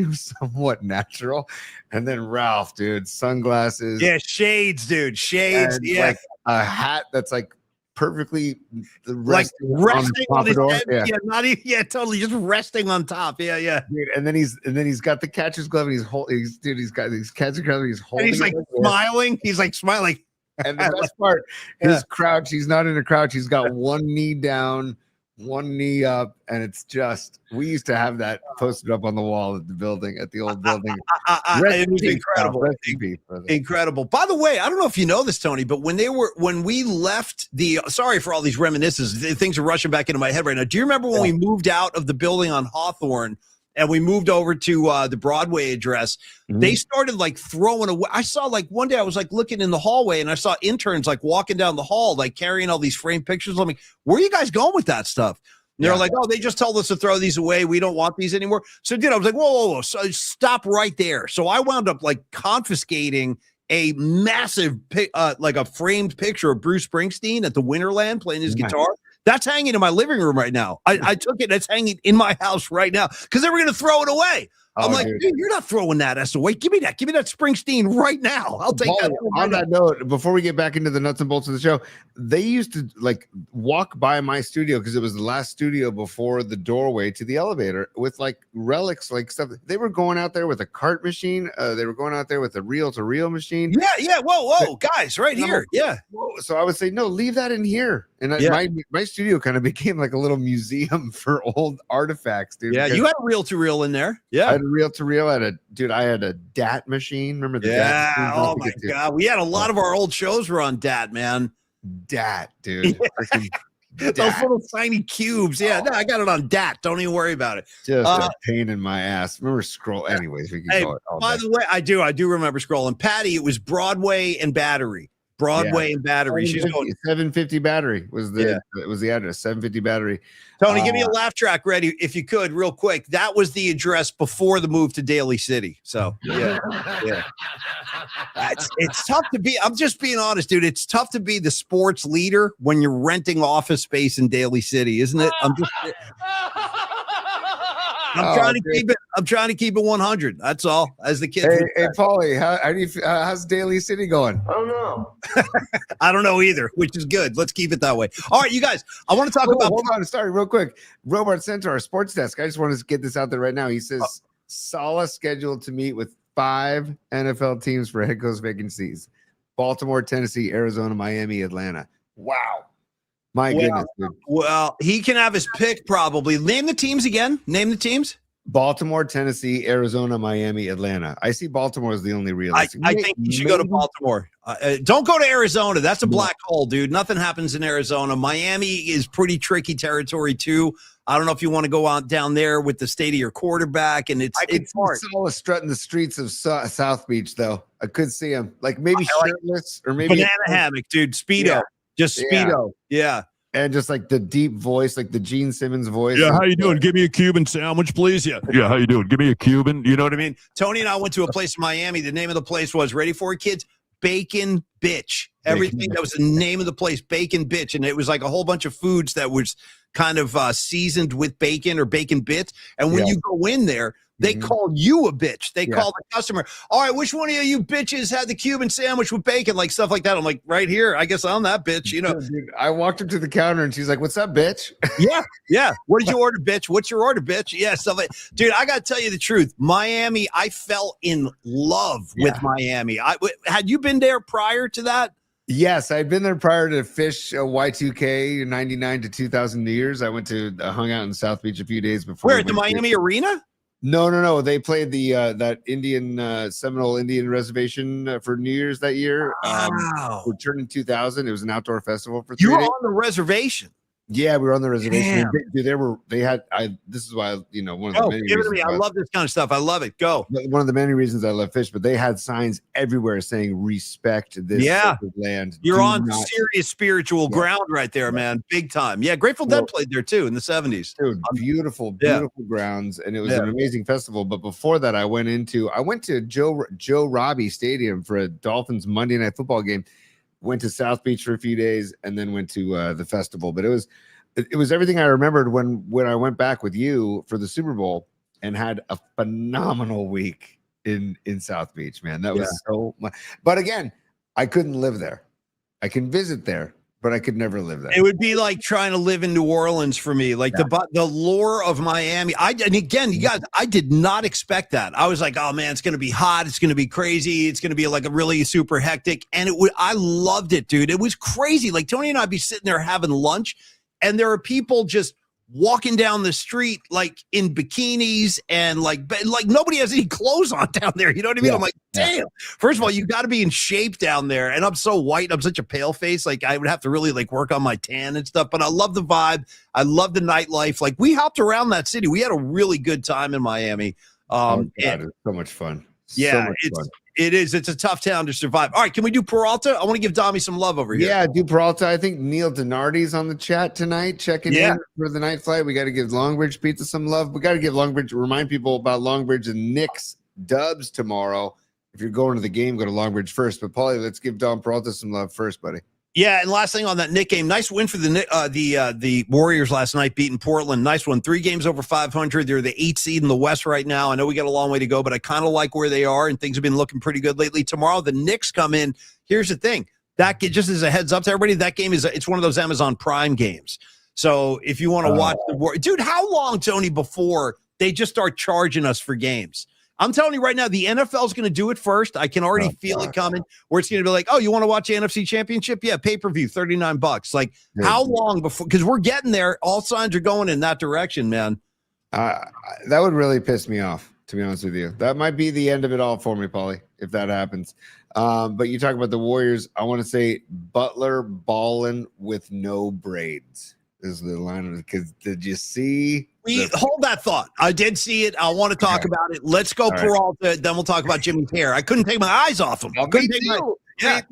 was somewhat natural. And then Ralph, dude, sunglasses. Yeah, shades, dude. Shades. And like a hat that's like perfectly Like resting, resting on his pompadour. head. Yeah, not even, yeah, totally just resting on top. Yeah, yeah. Dude, and then he's got the catcher's glove and he's got these catcher's glove and he's And holding he's like it this. smiling. He's like smiling. And the best part, his Yeah. crouch, he's not in a crouch. He's got one knee down, one knee up. And it's just, we used to have that posted up on the wall at the building, at the old building. It was incredible. Rest in peace, brother. Incredible. By the way, I don't know if you know this, Tony, but when we left sorry for all these reminiscences, things are rushing back into my head right now. Do you remember when we moved out of the building on Hawthorne and we moved over to the Broadway address? They started like throwing away. I saw like one day I was like looking in the hallway and I saw interns like walking down the hall, like carrying all these framed pictures. I'm like, where are you guys going with that stuff? And they're like, oh, they just told us to throw these away. We don't want these anymore. So I was like, whoa. So stop right there. So I wound up like confiscating a massive, like a framed picture of Bruce Springsteen at the Winterland playing his guitar. That's hanging in my living room right now. I took it. It's hanging in my house right now because they were going to throw it away. I'm like, dude, you're not throwing that as away. Give me that. Give me that Springsteen right now. I'll take that. On that note, before we get back into the nuts and bolts of the show, they used to like walk by my studio because it was the last studio before the doorway to the elevator with like relics, like stuff. They were going out there with a cart machine. They were going out there with a reel-to-reel machine. Yeah. Whoa, guys, right here. Yeah. So I would say, no, leave that in here. And my studio kind of became like a little museum for old artifacts, dude. Yeah, you had a reel-to-reel in there. Yeah. I had a reel-to-reel. I had a DAT machine. Remember the DAT machine? Oh my God. We had a lot of our old shows were on DAT, man. DAT, dude. Those little tiny cubes. Yeah, no, I got it on DAT. Don't even worry about it. Just a pain in my ass. Remember scroll. Anyways, we can go it all by the way, I do remember scrolling. Patty, it was Broadway and Battery. And Battery. She's going 750 Battery was the address. 750 Battery. Tony, give me a laugh track ready if you could, real quick. That was the address before the move to Daly City. So yeah. It's tough to be. I'm just being honest, dude. It's tough to be the sports leader when you're renting office space in Daly City, isn't it? I'm trying to keep it 100. That's all. As the kid. Hey, Paulie, how's Daly City going? I don't know. I don't know either, which is good. Let's keep it that way. All right, you guys. I want to talk about. Hold on, sorry, real quick. Robert sent to our sports desk. I just want to get this out there right now. He says Saleh scheduled to meet with 5 NFL teams for head coach vacancies: Baltimore, Tennessee, Arizona, Miami, Atlanta. Wow. My goodness, dude. Well, he can have his pick probably. Name the teams again. Name the teams. Baltimore, Tennessee, Arizona, Miami, Atlanta. I see Baltimore as the only realistic. I think you should go to Baltimore. Don't go to Arizona. That's a black hole, dude. Nothing happens in Arizona. Miami is pretty tricky territory too. I don't know if you want to go out down there with the state of your quarterback, and it's hard. Saleh strutting the streets of South Beach, though. I could see him, like maybe shirtless or maybe banana hammock, dude. Speedo. Yeah. Just Speedo. Yeah. And just like the deep voice, like the Gene Simmons voice. Yeah, how you doing? Give me a Cuban sandwich, please. Yeah, how you doing? Give me a Cuban. You know what I mean? Tony and I went to a place in Miami. The name of the place was, ready for it, kids? Bacon Bitch. Everything that was the name of the place, Bacon Bitch. And it was like a whole bunch of foods that was kind of seasoned with bacon or bacon bits. And when you go in there, they call you a bitch. They call the customer, all right, which one of you bitches had the Cuban sandwich with bacon? Like stuff like that. I'm like, right here. I guess I'm that bitch, you know. Dude, I walked up to the counter and she's like, what's up, bitch? Yeah. What did you order, bitch? What's your order, bitch? Yeah, stuff like, dude, I got to tell you the truth. Miami, I fell in love with Miami. Had you been there prior to that? Yes, I'd been there prior to Fish Y2K 99 to 2000 New Year's. I went to hung out in South Beach a few days before. Where, at the Miami Arena? No. They played the that Indian Seminole Indian Reservation for New Year's that year. Wow. We turned in 2000. It was an outdoor festival for 3 days. You were on the reservation. Yeah, we were on the reservation. This is why, you know, one of the many give it to reasons me. I love this kind of stuff. I love it. Go. One of the many reasons I love Fish, but they had signs everywhere saying respect this land. You're on serious spiritual ground right there, man. Big time. Yeah, Grateful Dead played there too in the 70s. Dude, beautiful grounds, and it was an amazing festival. But before that, I went to Joe Robbie Stadium for a Dolphins Monday Night Football game. Went to South Beach for a few days and then went to the festival. But it was everything I remembered when I went back with you for the Super Bowl and had a phenomenal week in South Beach, man. That was so much. But again, I couldn't live there. I can visit there, but I could never live there. It would be like trying to live in New Orleans for me. Like the lure of Miami. And again, you guys, I did not expect that. I was like, oh man, it's going to be hot. It's going to be crazy. It's going to be like a really super hectic. And I loved it, dude. It was crazy. Like Tony and I'd be sitting there having lunch, and there are people just walking down the street like in bikinis and like nobody has any clothes on down there. You know what I mean? Yeah. I'm like, damn. First of all, you got to be in shape down there. And I'm so white. I'm such a pale face. Like I would have to really like work on my tan and stuff. But I love the vibe. I love the nightlife. Like we hopped around that city. We had a really good time in Miami. It's so much fun. Yeah, so much fun. It is. It's a tough town to survive. All right, can we do Peralta? I want to give Dommy some love over here. Yeah, do Peralta. I think Neil Donardi's on the chat tonight, checking in for the night flight. We got to give Longbridge Pizza some love. We got to give Longbridge, remind people about Longbridge and Knicks Dubs tomorrow. If you're going to the game, go to Longbridge first. But Paulie, let's give Dom Peralta some love first, buddy. Yeah, and last thing on that Knick game, nice win for the Warriors last night, beating Portland. Nice one. 3 games over 500. They're the 8th seed in the West right now. I know we got a long way to go, but I kind of like where they are, and things have been looking pretty good lately. Tomorrow, the Knicks come in. Here's the thing. Just as a heads up to everybody, that game it's one of those Amazon Prime games. So if you want to watch the Warriors, dude, how long, Tony, before they just start charging us for games? I'm telling you right now, the NFL is going to do it first. I can already feel it coming, where it's going to be like, oh, you want to watch the NFC Championship? Yeah, pay-per-view, $39. Like, how long before? Because we're getting there. All signs are going in that direction, man. That would really piss me off, to be honest with you. That might be the end of it all for me, Paulie, if that happens. But you talk about the Warriors. I want to say Butler Ballin with no braids is the line. Because did you see? Hold that thought. I did see it. I want to talk about it. Let's go Peralta. Then we'll talk about Jimmy's hair. I couldn't take my eyes off him. I was like,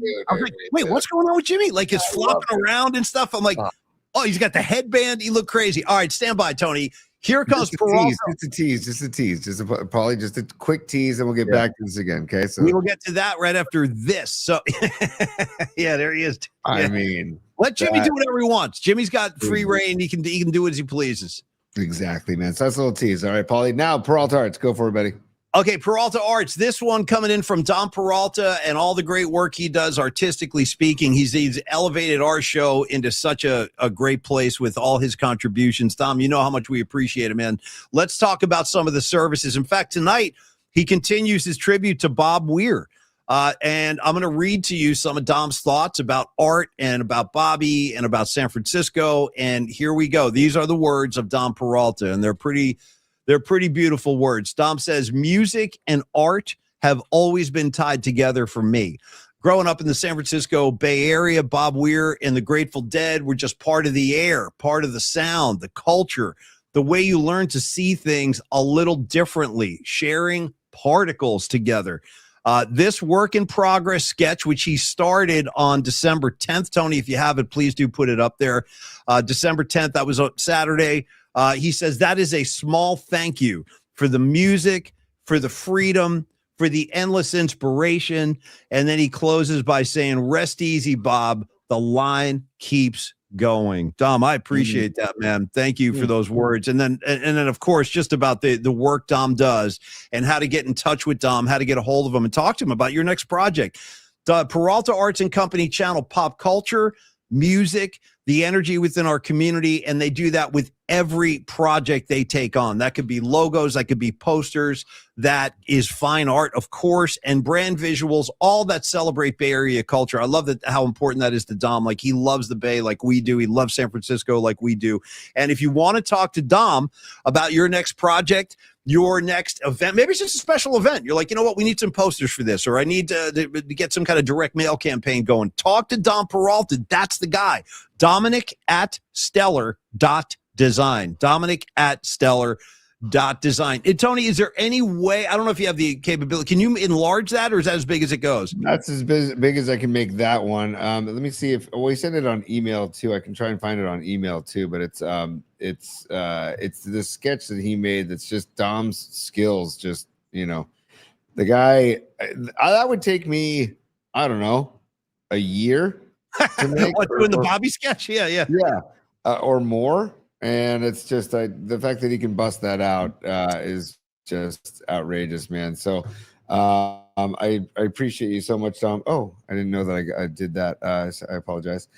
wait, what's going on with Jimmy? Like he's flopping around and stuff. I'm like, oh, he's got the headband. He looked crazy. All right, stand by, Tony. Here comes Peralta. Just a tease. Probably just a quick tease, and we'll get back to this again. Okay, so we will get to that right after this. So, yeah, there he is. I mean, let Jimmy do whatever he wants. Jimmy's got free reign. He can do as he pleases. Exactly, man. So that's a little tease. All right, Paulie. Now, Peralta Arts, go for it, buddy. Okay, Peralta Arts. This one coming in from Dom Peralta and all the great work he does artistically speaking. He's elevated our show into such a great place with all his contributions. Dom, you know how much we appreciate him, man. Let's talk about some of the services. In fact, tonight he continues his tribute to Bob Weir. And I'm going to read to you some of Dom's thoughts about art and about Bobby and about San Francisco. And here we go. These are the words of Dom Peralta, and they're pretty beautiful words. Dom says, music and art have always been tied together for me. Growing up in the San Francisco Bay Area, Bob Weir and the Grateful Dead were just part of the air, part of the sound, the culture, the way you learn to see things a little differently, sharing particles together. This work in progress sketch, which he started on December 10th, Tony, if you have it, please do put it up there. December 10th, that was on Saturday. He says that is a small thank you for the music, for the freedom, for the endless inspiration. And then he closes by saying, rest easy, Bob. The line keeps going. Dom, I appreciate that, man. Thank you for those words. And then of course, just about the work Dom does and how to get in touch with Dom, how to get a hold of him and talk to him about your next project. The Peralta Arts and Company channel, pop culture, music, the energy within our community, and they do that with every project they take on. That could be logos, that could be posters, that is fine art, of course, and brand visuals, all that celebrate Bay Area culture. I love that, how important that is to Dom. Like, he loves the Bay like we do. He loves San Francisco like we do. And if you want to talk to Dom about your next project, your next event, maybe it's just a special event. You're like, you know what, we need some posters for this, or I need to get some kind of direct mail campaign going. Talk to Dom Peralta. That's the guy. Dominic@stellar.design. Dominic@stellar.design. And Tony, is there any way, I don't know if you have the capability, can you enlarge that, or is that as big as it goes? That's as big as I can make that one. Let me see if we send it on email too. I can try and find it on email too, but it's the sketch that he made. That's just Dom's skills. Just, you know, the guy, that would take me, I don't know, a year to make. What, doing the Bobby sketch? Yeah. Or more. And it's just the fact that he can bust that out is just outrageous, man. So I appreciate you so much, Tom. Oh, I didn't know that I did that. So I apologize.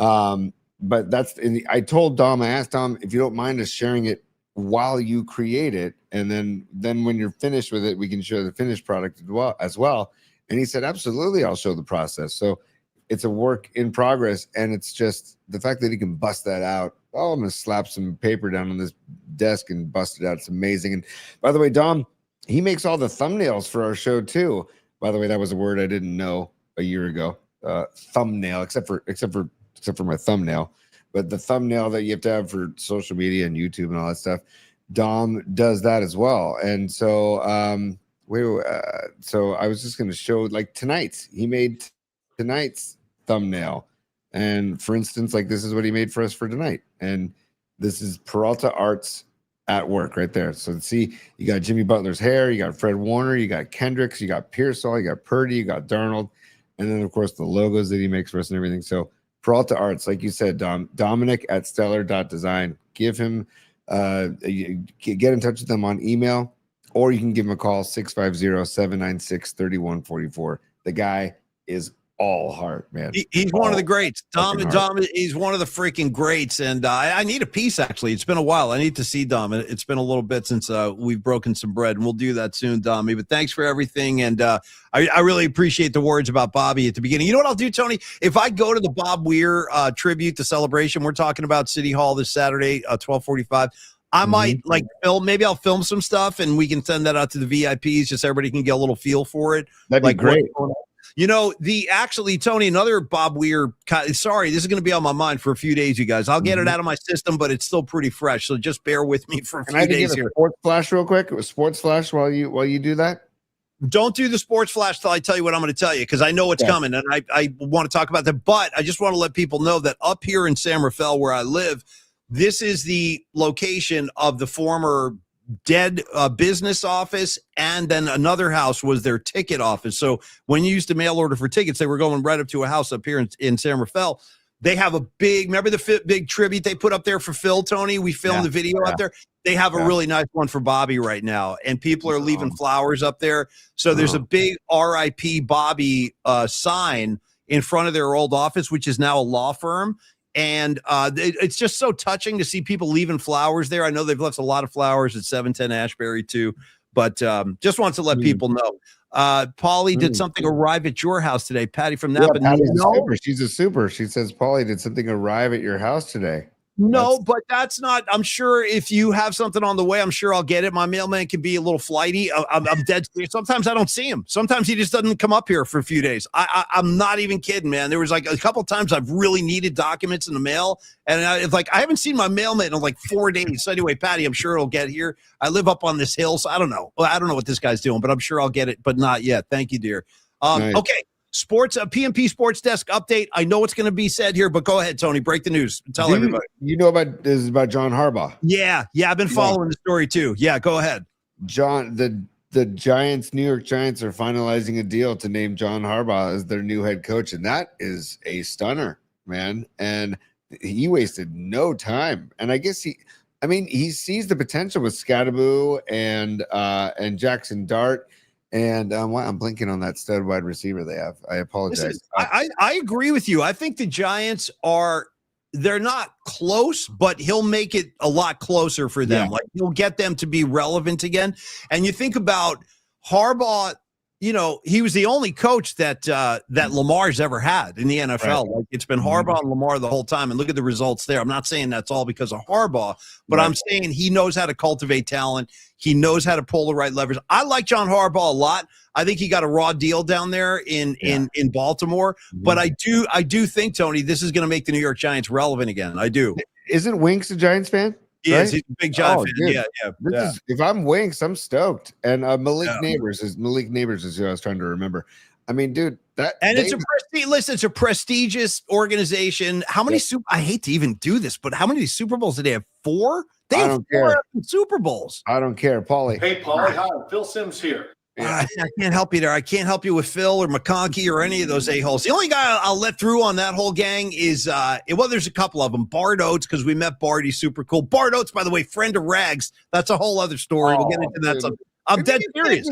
But I told Dom, I asked Dom if you don't mind us sharing it while you create it, and then when you're finished with it, we can show the finished product as well. And he said, absolutely, I'll show the process. So it's a work in progress, and it's just the fact that he can bust that out. Oh, I'm gonna slap some paper down on this desk and bust it out. It's amazing. And by the way, Dom, he makes all the thumbnails for our show too. By the way, that was a word I didn't know a year ago. Thumbnail, except for my thumbnail, but the thumbnail that you have to have for social media and YouTube and all that stuff. Dom does that as well. And so so I was just going to show like tonight's. He made tonight's thumbnail, and for instance, like this is what he made for us for tonight, and this is Peralta Arts at work right there. So see, you got Jimmy Butler's hair, you got Fred Warner, you got Kendricks, you got Pearsall, you got Purdy, you got Darnold, and then of course the logos that he makes for us and everything. So Peralta Arts, like you said, Dominic at stellar.design. Give him get in touch with them on email, or you can give him a call, 650-796-3144. The guy is all heart, man. He's one of the greats. Dom, he's one of the freaking greats. And I need a piece, actually. It's been a while. I need to see Dom. It's been a little bit since we've broken some bread, and we'll do that soon, Dommy. But thanks for everything. And I really appreciate the words about Bobby at the beginning. You know what I'll do, Tony? If I go to the Bob Weir tribute, the celebration we're talking about, City Hall this Saturday, 12:45, I might like film. Maybe I'll film some stuff, and we can send that out to the VIPs, just everybody can get a little feel for it. That'd be great. You know, Tony, another Bob Weir, sorry, this is going to be on my mind for a few days, you guys. I'll get it out of my system, but it's still pretty fresh. So just bear with me for a few days here. Sports flash real quick. Sports flash while you do that. Don't do the sports flash till I tell you what I'm going to tell you, because I know it's coming, and I want to talk about that. But I just want to let people know that up here in San Rafael, where I live, this is the location of the former dead business office, and then another house was their ticket office. So when you used to mail order for tickets, they were going right up to a house up here in San Rafael. They have a remember the big tribute they put up there for Phil, Tony? We filmed the video up there. They have a really nice one for Bobby right now, and people are leaving flowers up there. So there's a big RIP Bobby sign in front of their old office, which is now a law firm. And it's just so touching to see people leaving flowers there. I know they've left a lot of flowers at 710 Ashbury too, but just wants to let people know. Paulie did something arrive at your house today. Patty from Napa. She's a super. She says, Paulie, did something arrive at your house today? No, but that's not. I'm sure if you have something on the way, I'm sure I'll get it. My mailman can be a little flighty. I'm dead serious. Sometimes I don't see him. Sometimes he just doesn't come up here for a few days. I'm not even kidding, man. There was like a couple of times I've really needed documents in the mail, and it's like I haven't seen my mailman in like 4 days. So anyway, Patty, I'm sure it'll get here. I live up on this hill, so I don't know. Well, I don't know what this guy's doing, but I'm sure I'll get it. But not yet. Thank you, dear. Nice. Okay. Sports, PMP Sports Desk update. I know what's going to be said here, but go ahead, Tony. Break the news. Tell everybody. You know about this is about John Harbaugh. Yeah, I've been following the story too. Yeah, go ahead. John, the Giants, New York Giants, are finalizing a deal to name John Harbaugh as their new head coach, and that is a stunner, man. And he wasted no time. And I guess he sees the potential with Scadaboo and Jackson Dart. And I'm blinking on that stud wide receiver they have. I apologize. Listen, I agree with you. I think the Giants they're not close, but he'll make it a lot closer for them. Yeah. Like he'll get them to be relevant again. And you think about Harbaugh, you know, he was the only coach that Lamar's ever had in the NFL. Right. Like it's been Harbaugh and Lamar the whole time. And look at the results there. I'm not saying that's all because of Harbaugh, but I'm saying he knows how to cultivate talent. He knows how to pull the right levers. I like John Harbaugh a lot. I think he got a raw deal down there in Baltimore. But I do think, Tony, this is going to make the New York Giants relevant again. I do. Isn't Winks a Giants fan? Yes, he's a big Giants fan. Dude. Yeah. If I'm Winks, I'm stoked. And Malik Neighbors is who I was trying to remember. I mean, dude, it's a prestigious organization. How many I hate to even do this, but how many Super Bowls did they have? 4? They have 4 Super Bowls. I don't care, Paulie. Hey, Paulie, hi, Phil Sims here. I can't help you there. I can't help you with Phil or McConkey or any of those a-holes. The only guy I'll let through on that whole gang is, there's a couple of them. Bart Oates, because we met Bart. He's super cool. Bart Oates, by the way, friend of Rags. That's a whole other story. We'll get into that. I'm dead serious.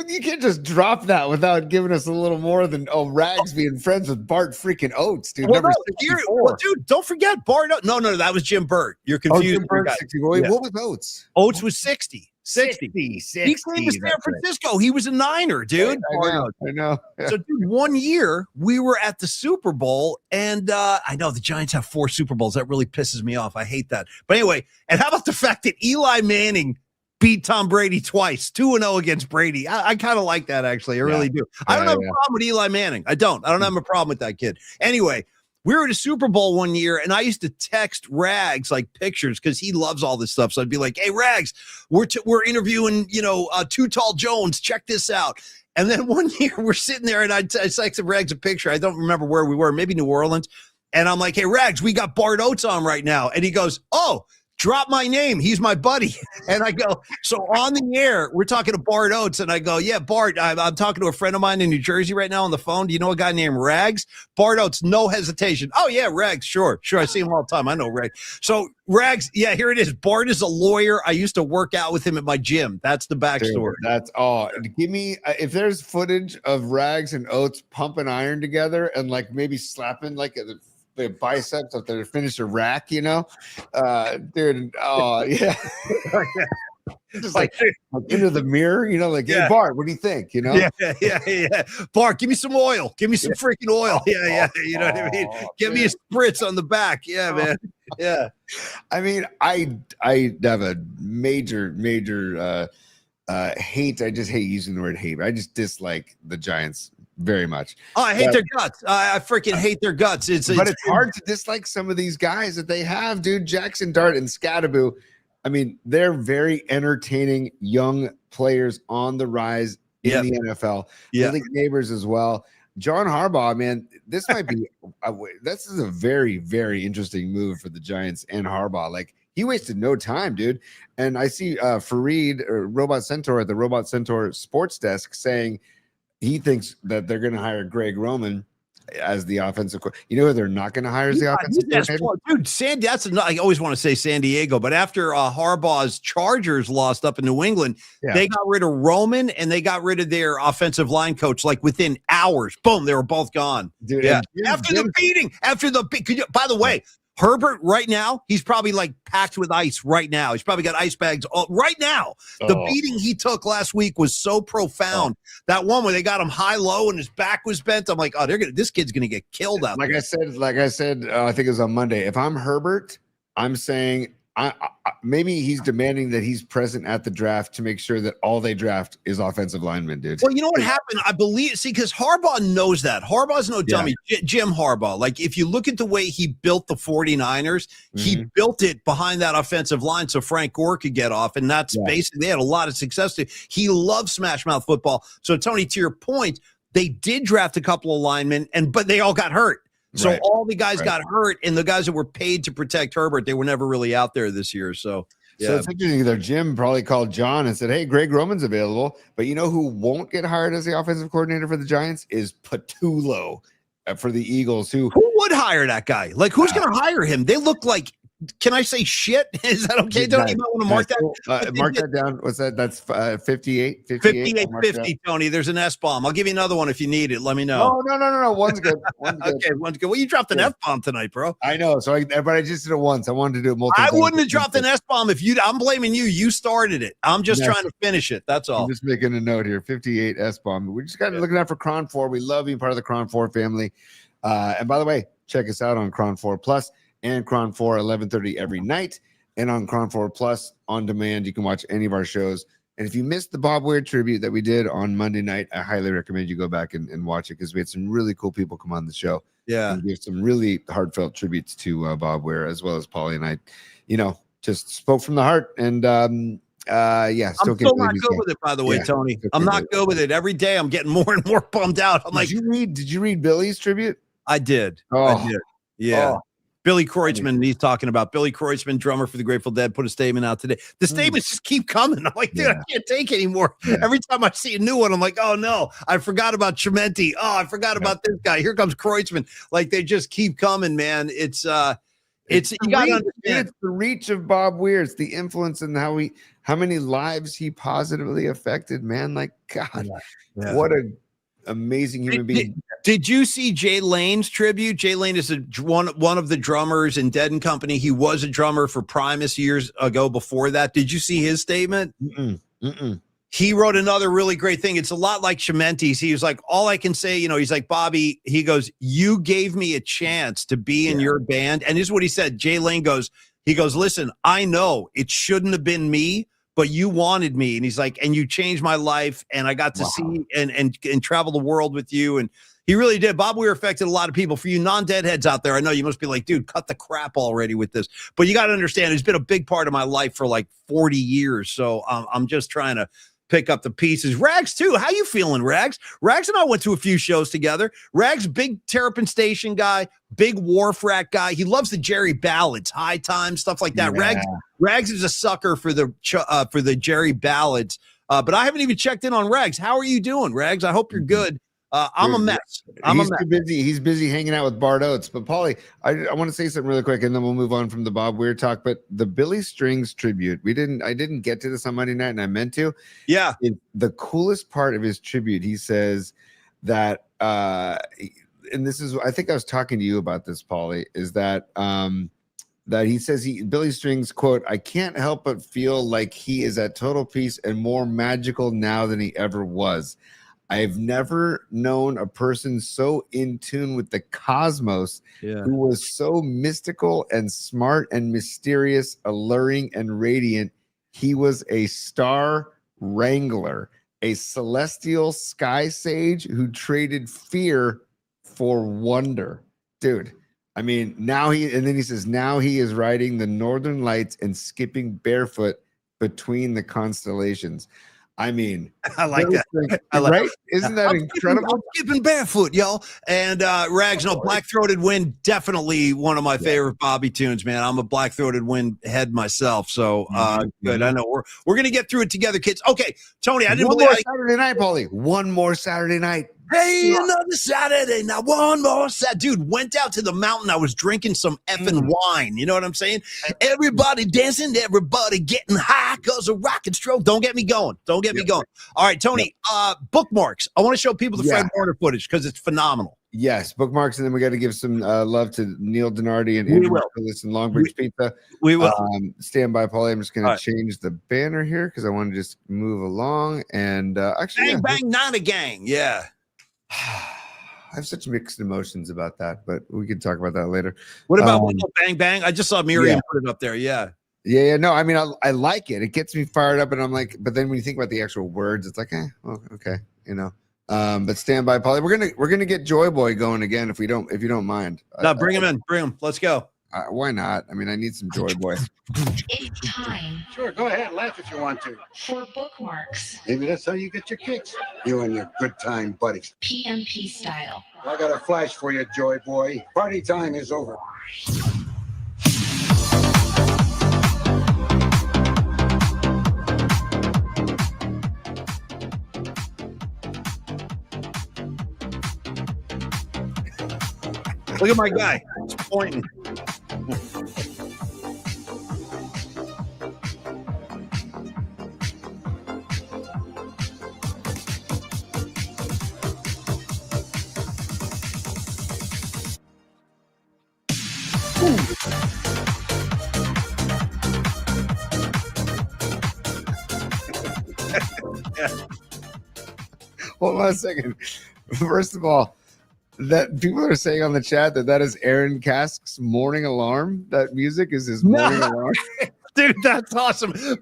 You can't just drop that without giving us a little more than Rags being friends with Bart freaking Oates, dude. Well, Number no, 64. dude, don't forget Bart. No, that was Jim Burt. You're confused. Jim Burt, 64. Yeah. What was Oates? Oates was 60. 60. He came to San Francisco. He was a Niner, dude. I know. So, dude, 1 year we were at the Super Bowl, and I know the Giants have 4 Super Bowls. That really pisses me off. I hate that. But anyway, and how about the fact that Eli Manning beat Tom Brady twice, 2-0 against Brady? I kind of like that, actually. I really do. I don't have a problem with Eli Manning. I don't have a problem with that kid. Anyway, we were at a Super Bowl 1 year, and I used to text Rags like pictures because he loves all this stuff. So I'd be like, "Hey, Rags, we're interviewing, Too Tall Jones. Check this out." And then 1 year we're sitting there, and I texted Rags a picture. I don't remember where we were, maybe New Orleans. And I'm like, "Hey, Rags, we got Bart Oates on right now." And he goes, "Oh, drop my name. He's my buddy." And I go, so on the air, we're talking to Bart Oates, and I go, "Yeah, Bart, I'm talking to a friend of mine in New Jersey right now on the phone. Do you know a guy named Rags?" Bart Oates, no hesitation. "Oh, yeah, Rags, sure. I see him all the time. I know Rags." So Rags, yeah, here it is. Bart is a lawyer. I used to work out with him at my gym. That's the backstory. Dude, that's all. Give me, if there's footage of Rags and Oates pumping iron together and like maybe slapping like the biceps up there to finish a rack, dude. Oh yeah. Just like into the mirror, hey, Bart, what do you think? Yeah. Bart, give me some oil. Give me some freaking oil. Yeah. You know what I mean? Give me a spritz on the back. Yeah, man. Yeah. I mean, I have a major hate. I just hate using the word hate. I just dislike the Giants very much. Oh, I hate their guts. I freaking hate their guts. It's hard to dislike some of these guys that they have, dude. Jackson Dart and Scadaboo. I mean, they're very entertaining young players on the rise in the NFL. Yeah, Billy Neighbors as well. John Harbaugh, man, this might be this is a very, very interesting move for the Giants and Harbaugh. Like, he wasted no time, dude. And I see Fareed or Robot Centaur at the Robot Centaur sports desk saying he thinks that they're going to hire Greg Roman as the offensive coordinator. You know who they're not going to hire as the offensive coordinator? Dude, I always want to say San Diego, but after Harbaugh's Chargers lost up in New England, they got rid of Roman and they got rid of their offensive line coach like within hours. Boom, they were both gone. Dude, after the beating, by the way, Herbert right now, he's probably like packed with ice right now. He's probably got ice bags right now. The beating he took last week was so profound. That one where they got him high-low and his back was bent. I'm like, this kid's gonna get killed out there. Like I said, I think it was on Monday. If I'm Herbert, I'm saying maybe he's demanding that he's present at the draft to make sure that all they draft is offensive linemen, dude. Well, you know what happened? I believe, because Harbaugh knows that. Harbaugh's no dummy. Jim Harbaugh, like, if you look at the way he built the 49ers, he built it behind that offensive line so Frank Gore could get off, and that's basically, they had a lot of success. He loves smash mouth football. So, Tony, to your point, they did draft a couple of linemen, but they all got hurt. So all the guys got hurt, and the guys that were paid to protect Herbert, they were never really out there this year. So it's interesting that Jim probably called John and said, "Hey, Greg Roman's available." But you know who won't get hired as the offensive coordinator for the Giants is Patullo for the Eagles. Who would hire that guy? Like, who's going to hire him? They look like, can I say shit? Is that okay? Don't you might want to mark that? Mark that down. What's that? That's 58. 50, Tony. There's an S-bomb. I'll give you another one if you need it. Let me know. No. One's good. Okay, one's good. Well, you dropped an F-bomb tonight, bro. I know. But I just did it once. I wanted to do it multiple times. I wouldn't have dropped an S-bomb if you. I'm blaming you. You started it. I'm just trying to finish it. That's all. I'm just making a note here. 58 S-bomb. We just got to looking out for Cron 4. We love being part of the Cron 4 family. And by the way, check us out on Cron 4 Plus. And Cron 4, 11:30 every night. And on Cron 4 Plus on demand, you can watch any of our shows. And if you missed the Bob Ware tribute that we did on Monday night, I highly recommend you go back and watch it, because we had some really cool people come on the show. Yeah. And give some really heartfelt tributes to Bob Ware, as well as Paulie and I, just spoke from the heart. And I'm still not good with it, by the way, Tony. I'm not good with it. Every day I'm getting more and more bummed out. Did you read Billy's tribute? I did. I did. Yeah. Billy Kreutzmann, he's talking about Billy Kreutzmann, drummer for the Grateful Dead, put a statement out today. The statements just keep coming. I'm like, dude, I can't take anymore. Every time I see a new one, I'm like, oh no, I forgot about Chimenti. Oh, I forgot about this guy. Here comes Kreutzmann. Like, they just keep coming, man. It's It's you got to understand. It's the reach of Bob Weir. It's the influence and how many lives he positively affected, man. Like, God, what a amazing human being. Did you see Jay Lane's tribute? Jay Lane is one of the drummers in Dead and Company. He was a drummer for Primus years ago before that. Did you see his statement? He wrote another really great thing. It's a lot like Chimenti's. He was like, all I can say, he's like, Bobby, he goes, you gave me a chance to be in your band. And this is what he said. Jay Lane goes, listen, I know it shouldn't have been me, but you wanted me. And he's like, and you changed my life. And I got to see and travel the world with you. And he really did. Bob Weir affected a lot of people. For you non-deadheads out there, I know you must be like, dude, cut the crap already with this. But you got to understand, it's been a big part of my life for like 40 years. So I'm just trying to pick up the pieces. Rags, too. How you feeling, Rags? Rags and I went to a few shows together. Rags, big Terrapin Station guy, big Wharf Rat guy. He loves the Jerry ballads, High Time, stuff like that. Yeah. Rags is a sucker for the Jerry ballads. But I haven't even checked in on Rags. How are you doing, Rags? I hope you're good. I'm a mess. He's too busy. He's busy hanging out with Bart Oates. But Paulie, I want to say something really quick, and then we'll move on from the Bob Weir talk. But the Billy Strings tribute, I didn't get to this on Monday night, and I meant to. Yeah. The coolest part of his tribute, he says that, and this is, I think I was talking to you about this, Paulie, is that that he says Billy Strings, quote, I can't help but feel like he is at total peace and more magical now than he ever was. I've never known a person so in tune with the cosmos who was so mystical and smart and mysterious, alluring and radiant. He was a star wrangler, a celestial sky sage who traded fear for wonder. Dude, I mean, now he says, now he is riding the northern lights and skipping barefoot between the constellations. I mean, I like that. Right? Isn't that incredible? I'm skipping barefoot, y'all. And Rags, Black Throated Wind, definitely one of my favorite Bobby tunes, man. I'm a Black Throated Wind head myself. So good. I know we're gonna get through it together, kids. Okay, Tony, I didn't believe Saturday night, Paulie. One more Saturday night. Hey, another Saturday. Now, one more dude, went out to the mountain. I was drinking some effing wine. You know what I'm saying? Everybody dancing, everybody getting high because of rock and stroke. Don't get me going. Don't get me going. All right, Tony, bookmarks. I want to show people the Fred Warner footage because it's phenomenal. Yes, bookmarks, and then we got to give some love to Neil Donardi and Andrew Marcellus and Longbridge Pizza. We will. Stand by, Paulie. I'm just going to change the banner here because I want to just move along. And actually, bang, bang, not a gang. Yeah. I have such mixed emotions about that, but we can talk about that later. What about Bang Bang? I just saw Miriam put it up there. Yeah. No, I mean, I like it. It gets me fired up, and I'm like, but then when you think about the actual words, it's like, well, okay, But stand by, Paulie. We're gonna get Joy Boy going again if you don't mind. No, bring him in. Bring him. Let's go. Why not? I mean, I need some Joy Boy. It's time Sure, go ahead, laugh if you want to. for bookmarks, Maybe that's how you get your kicks. You and your good time buddies. PMP style. I got a flash for you, Joy Boy. Party time is over. Look at my guy. He's pointing. Hold on a second. First of all, that people are saying on the chat that is Aaron Cask's morning alarm. That music is his morning alarm. Dude, that's awesome. That's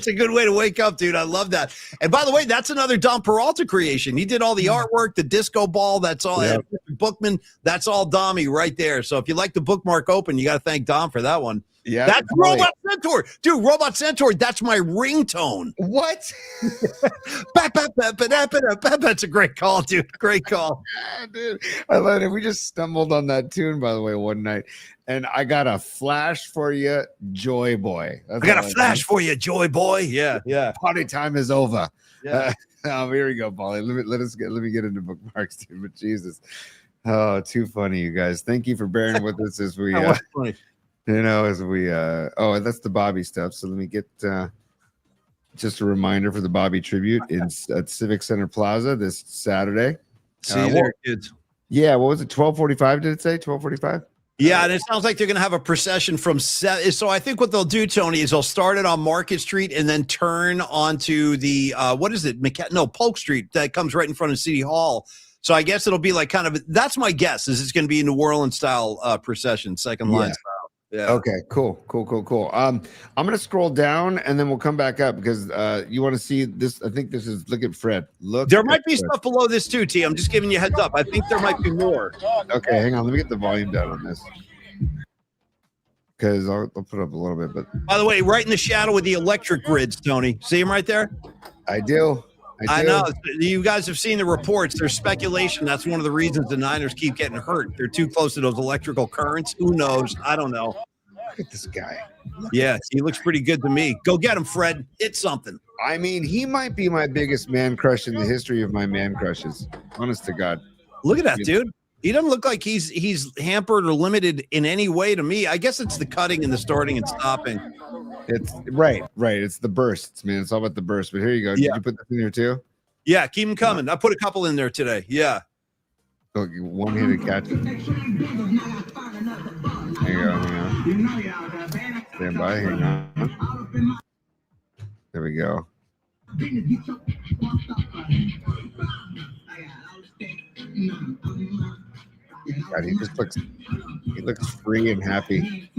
a good way to wake up, dude. I love that. And by the way, that's another Dom Peralta creation. He did all the artwork, the disco ball. That's all. Yep. Bookman. That's all Dommy right there. So if you like the bookmark open, you got to thank Dom for that one. Yeah, that's Robot Centaur, dude. Robot Centaur. That's my ringtone. What? That's a great call, dude. Great call, dude. I love it. We just stumbled on that tune, by the way, one night, and I got a flash for you, Joy Boy. I got a flash for you, Joy Boy. Yeah. Party time is over. Yeah. Here we go, Paulie. Let me get into bookmarks, dude. But Jesus. Oh, too funny, you guys. Thank you for bearing with us as we, That was funny. oh, that's the Bobby stuff. So let me get just a reminder for the Bobby tribute at Civic Center Plaza this Saturday. See you there, kids. Yeah, what was it? 12:45? Did it say 12:45? Yeah, and it sounds like they're going to have a procession from so I think what they'll do, Tony, is they'll start it on Market Street and then turn onto the what is it? Polk Street that comes right in front of City Hall. So I guess it'll be like kind of that's my guess is it's going to be a New Orleans style procession, second line style. Yeah. Okay, cool. I'm gonna scroll down and then we'll come back up because you want to see this. I think this is look at Fred. There might be stuff below this too, T. I'm just giving you a heads up. I think there might be more. Okay, hang on. Let me get the volume down on this. Because I'll put up a little bit, but by the way, right in the shadow of the electric grids, Tony. See him right there? I do. I know. You guys have seen the reports. There's speculation. That's one of the reasons the Niners keep getting hurt. They're too close to those electrical currents. Who knows? I don't know. Look at this guy. Yeah, he looks pretty good to me. Go get him, Fred. Hit something. I mean, he might be my biggest man crush in the history of my man crushes. Honest to God. Look at that, dude. He doesn't look like he's hampered or limited in any way to me. I guess it's the cutting and the starting and stopping. It's right. It's the bursts, man. It's all about the burst. But here you go. Did you put this in there too? Yeah, keep them coming. I put a couple in there today. Yeah. Look, one-handed catch. There you go. Hang on. Stand by. Hang on. There we go. God, he looks free and happy.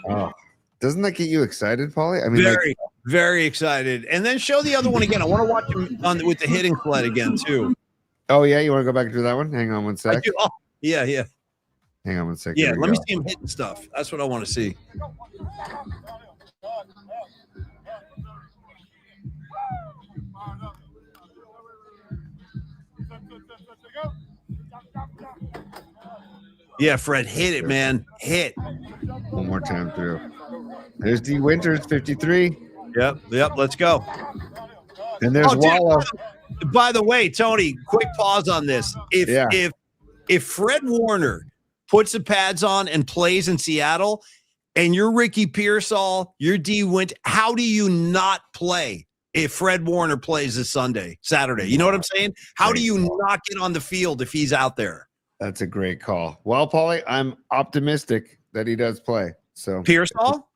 Oh, doesn't that get you excited, Paulie? I mean, very excited. And then show the other one again. I want to watch him with the hitting sled again too. Oh yeah, you want to go back to that one? Hang on one sec. Oh, yeah. Hang on one second. Yeah, let me see him hitting stuff. That's what I want to see. Yeah, Fred, hit it, man. Hit. One more time through. There's D Winters, 53. Yep. Let's go. And there's Wallow. By the way, Tony, quick pause on this. If Fred Warner puts the pads on and plays in Seattle, and you're Ricky Pearsall, you're D Wint, how do you not play if Fred Warner plays this Saturday? You know what I'm saying? How do you not get on the field if he's out there? That's a great call. Well, Paulie, I'm optimistic that he does play. So Pearsall?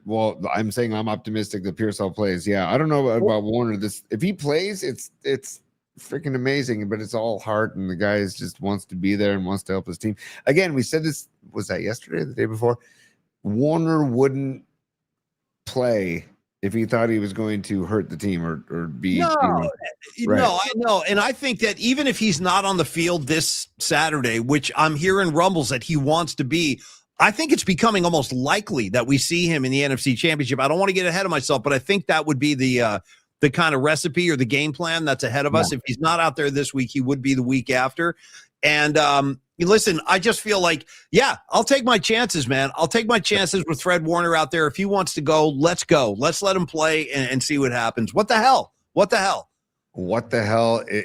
Well, I'm saying I'm optimistic that Pearsall plays. Yeah, I don't know about Warner. If he plays, it's freaking amazing, but it's all heart, and the guy just wants to be there and wants to help his team. Again, we said this, was that yesterday or the day before? Warner wouldn't play if he thought he was going to hurt the team or be. No, I know. And I think that even if he's not on the field this Saturday, which I'm hearing rumbles that he wants to be, I think it's becoming almost likely that we see him in the NFC Championship. I don't want to get ahead of myself, but I think that would be the kind of recipe or the game plan that's ahead of us. If he's not out there this week, he would be the week after. And listen, I just feel like, I'll take my chances, man. I'll take my chances with Fred Warner out there. If he wants to go, let's go. Let's let him play and see what happens. What the hell?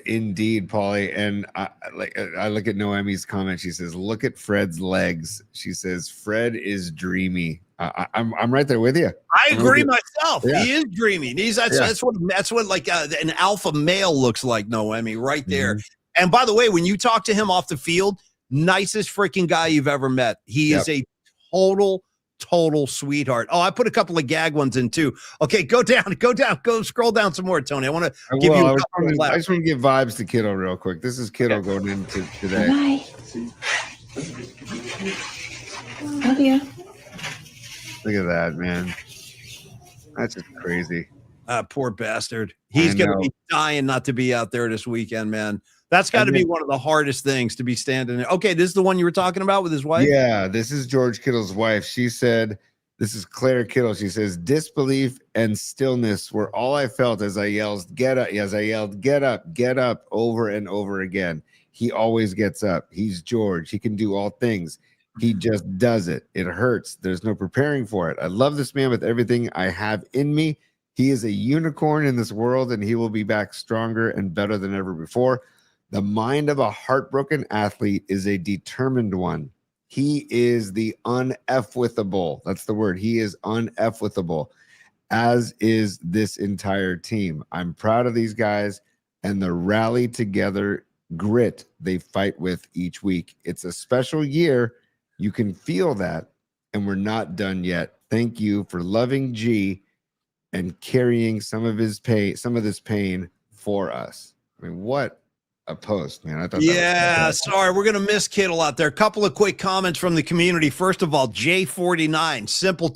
Indeed, Paulie. And I look at Noemi's comment. She says, look at Fred's legs. She says, Fred is dreamy. I'm right there with you. I agree myself. Yeah. He is dreamy. That's what like an alpha male looks like, Noemi, right there. Mm-hmm. And by the way, when you talk to him off the field, nicest freaking guy you've ever met. He is a total sweetheart. Oh, I put a couple of gag ones in too. Okay, go scroll down some more, Tony. I want to give you I just want to give vibes to Kiddo real quick. This is Kiddo going into today. Bye. Love you. Look at that, man. That's just crazy. Poor bastard. He's going to be dying not to be out there this weekend, man. That's got to be one of the hardest things to be standing there. Okay, this is the one you were talking about with his wife? Yeah, this is George Kittle's wife. She said, this is Claire Kittle. She says, disbelief and stillness were all I felt as I yelled, get up, over and over again. He always gets up. He's George. He can do all things. He just does it. It hurts. There's no preparing for it. I love this man with everything I have in me. He is a unicorn in this world, and he will be back stronger and better than ever before. The mind of a heartbroken athlete is a determined one. He is the un-F-withable. That's the word. He is un-F-withable, as is this entire team. I'm proud of these guys and the rally together grit they fight with each week. It's a special year. You can feel that, and we're not done yet. Thank you for loving G and carrying some of this pain for us. I mean, what a post, man. I thought Yeah, sorry, we're going to miss Kittle out there. A couple of quick comments from the community. First of all, J49, simple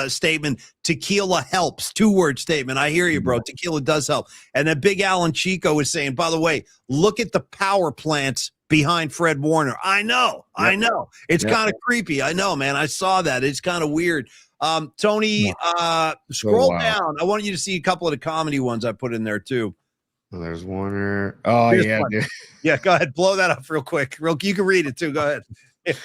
statement, tequila helps, 2-word statement. I hear you, bro. Tequila does help. And then Big Alan Chico was saying, by the way, look at the power plants behind Fred Warner. I know. It's kind of creepy. I know, man. I saw that. It's kind of weird. Tony, scroll down. I want you to see a couple of the comedy ones I put in there too. Well, there's Warner. Oh, Here's yeah. one. Yeah, go ahead. Blow that up real quick. You can read it too. Go ahead.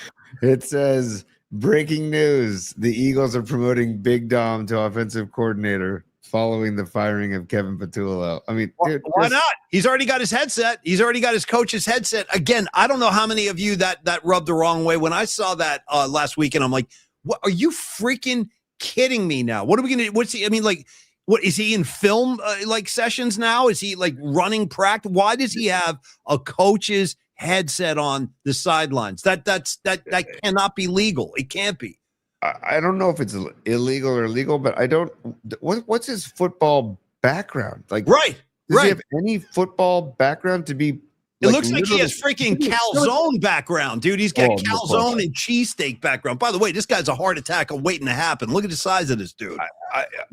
It says, breaking news. The Eagles are promoting Big Dom to offensive coordinator following the firing of Kevin Patullo. I mean, dude, why not? He's already got his headset. He's already got his coach's headset. Again, I don't know how many of you that rubbed the wrong way. When I saw that last weekend, I'm like, what, are you freaking kidding me now? What are we going to do? What's he? I mean, like, what is he in film like sessions now? Is he like running practice? Why does he have a coach's headset on the sidelines? That cannot be legal. It can't be. I don't know if it's illegal or legal, but I don't. What's his football background? Like, does he have any football background to be? It looks like he has freaking calzone background, dude. He's got calzone and cheesesteak background. By the way, this guy's a heart attack waiting to happen. Look at the size of this dude.